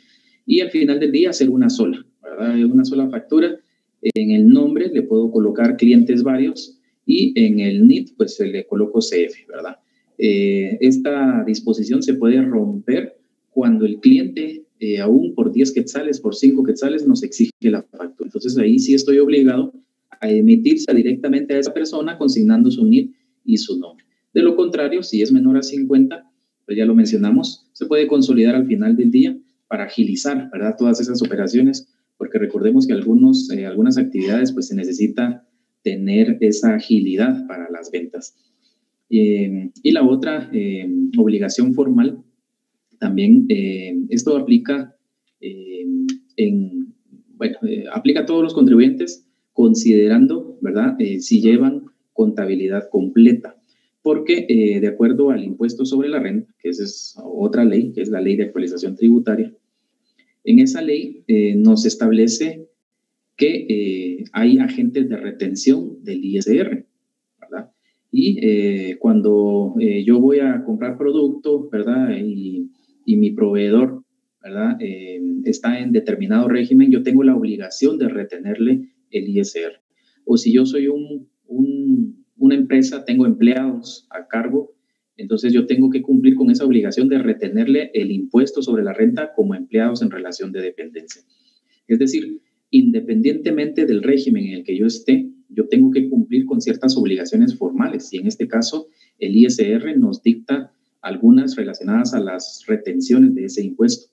y al final del día hacer una sola, ¿verdad? Una sola factura. En el nombre le puedo colocar clientes varios y en el NIT pues le coloco CF, ¿verdad? Esta disposición se puede romper cuando el cliente aún por 10 quetzales, por 5 quetzales nos exige la factura. Entonces ahí sí estoy obligado a emitirse directamente a esa persona consignando su NIT y su nombre. De lo contrario, si es menor a 50, pues ya lo mencionamos, se puede consolidar al final del día para agilizar, ¿verdad?, todas esas operaciones, porque recordemos que algunas actividades pues se necesita tener esa agilidad para las ventas. Y la otra obligación formal, también esto aplica aplica a todos los contribuyentes considerando, ¿verdad?, si llevan contabilidad completa, porque de acuerdo al impuesto sobre la renta, que esa es otra ley, que es la ley de actualización tributaria, en esa ley nos establece que hay agentes de retención del ISR, ¿verdad? Y cuando yo voy a comprar producto, ¿verdad?, y mi proveedor, ¿verdad?, está en determinado régimen, yo tengo la obligación de retenerle el ISR. O si yo soy una empresa, tengo empleados a cargo Entonces yo tengo que cumplir con esa obligación de retenerle el impuesto sobre la renta como empleados en relación de dependencia. Es decir, independientemente del régimen en el que yo esté, yo tengo que cumplir con ciertas obligaciones formales y en este caso el ISR nos dicta algunas relacionadas a las retenciones de ese impuesto.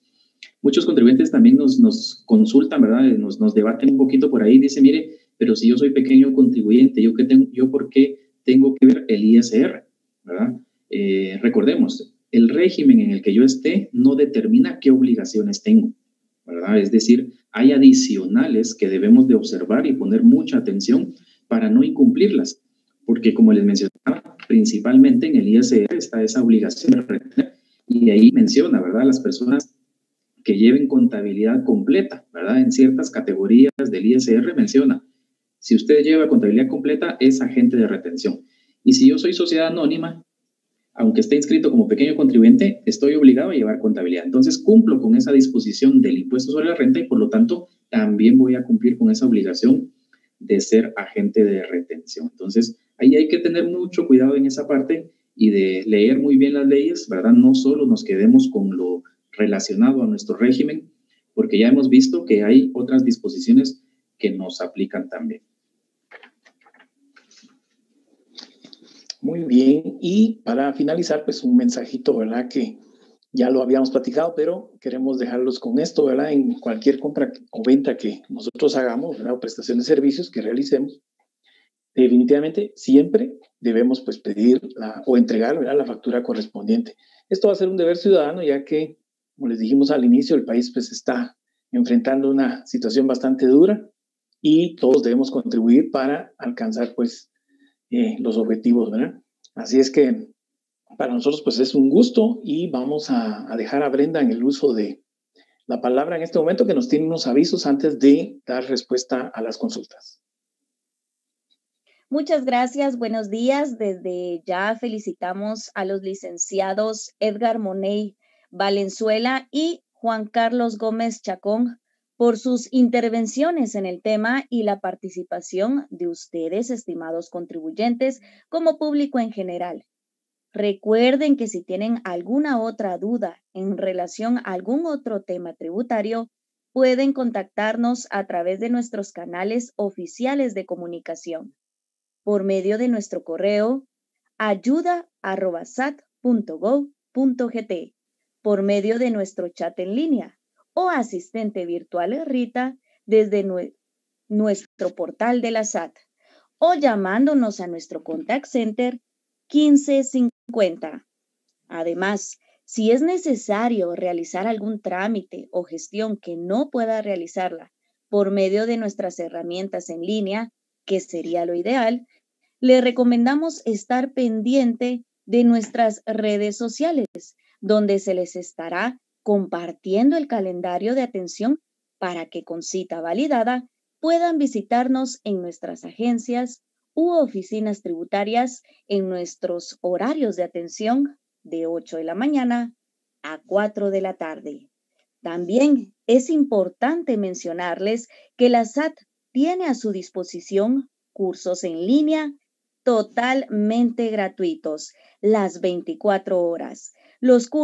Muchos contribuyentes también nos consultan, ¿verdad? Nos debaten un poquito por ahí, dice, mire, pero si yo soy pequeño contribuyente, ¿yo por qué tengo que ver el ISR? ¿Verdad? Recordemos, el régimen en el que yo esté no determina qué obligaciones tengo, ¿verdad? Es decir, hay adicionales que debemos de observar y poner mucha atención para no incumplirlas, porque como les mencionaba, principalmente en el ISR está esa obligación de retener y ahí menciona, ¿verdad? Las personas que lleven contabilidad completa, ¿verdad? En ciertas categorías del ISR menciona, si usted lleva contabilidad completa, es agente de retención. Y si yo soy sociedad anónima, aunque esté inscrito como pequeño contribuyente, estoy obligado a llevar contabilidad. Entonces, cumplo con esa disposición del impuesto sobre la renta y, por lo tanto, también voy a cumplir con esa obligación de ser agente de retención. Entonces, ahí hay que tener mucho cuidado en esa parte y de leer muy bien las leyes, ¿verdad? No solo nos quedemos con lo relacionado a nuestro régimen, porque ya hemos visto que hay otras disposiciones que nos aplican también. Muy bien, y para finalizar, pues un mensajito, ¿verdad? Que ya lo habíamos platicado, pero queremos dejarlos con esto, ¿verdad? En cualquier compra o venta que nosotros hagamos, ¿verdad? O prestación de servicios que realicemos, definitivamente siempre debemos pues pedir o entregar, ¿verdad? La factura correspondiente. Esto va a ser un deber ciudadano, ya que, como les dijimos al inicio, el país pues está enfrentando una situación bastante dura y todos debemos contribuir para alcanzar pues los objetivos, ¿verdad? Así es que para nosotros pues es un gusto y vamos a dejar a Brenda en el uso de la palabra en este momento, que nos tiene unos avisos antes de dar respuesta a las consultas. Muchas gracias, buenos días. Desde ya felicitamos a los licenciados Edgar Money Valenzuela y Juan Carlos Gómez Chacón por sus intervenciones en el tema y la participación de ustedes, estimados contribuyentes, como público en general. Recuerden que si tienen alguna otra duda en relación a algún otro tema tributario, pueden contactarnos a través de nuestros canales oficiales de comunicación, por medio de nuestro correo ayuda@sat.gov.gt, por medio de nuestro chat en línea o asistente virtual Rita desde nuestro portal de la SAT o llamándonos a nuestro contact center 1550. Además, si es necesario realizar algún trámite o gestión que no pueda realizarla por medio de nuestras herramientas en línea, que sería lo ideal, le recomendamos estar pendiente de nuestras redes sociales, donde se les estará compartiendo el calendario de atención para que con cita validada puedan visitarnos en nuestras agencias u oficinas tributarias en nuestros horarios de atención de 8 de la mañana a 4 de la tarde. También es importante mencionarles que la SAT tiene a su disposición cursos en línea totalmente gratuitos, las 24 horas. Los cursos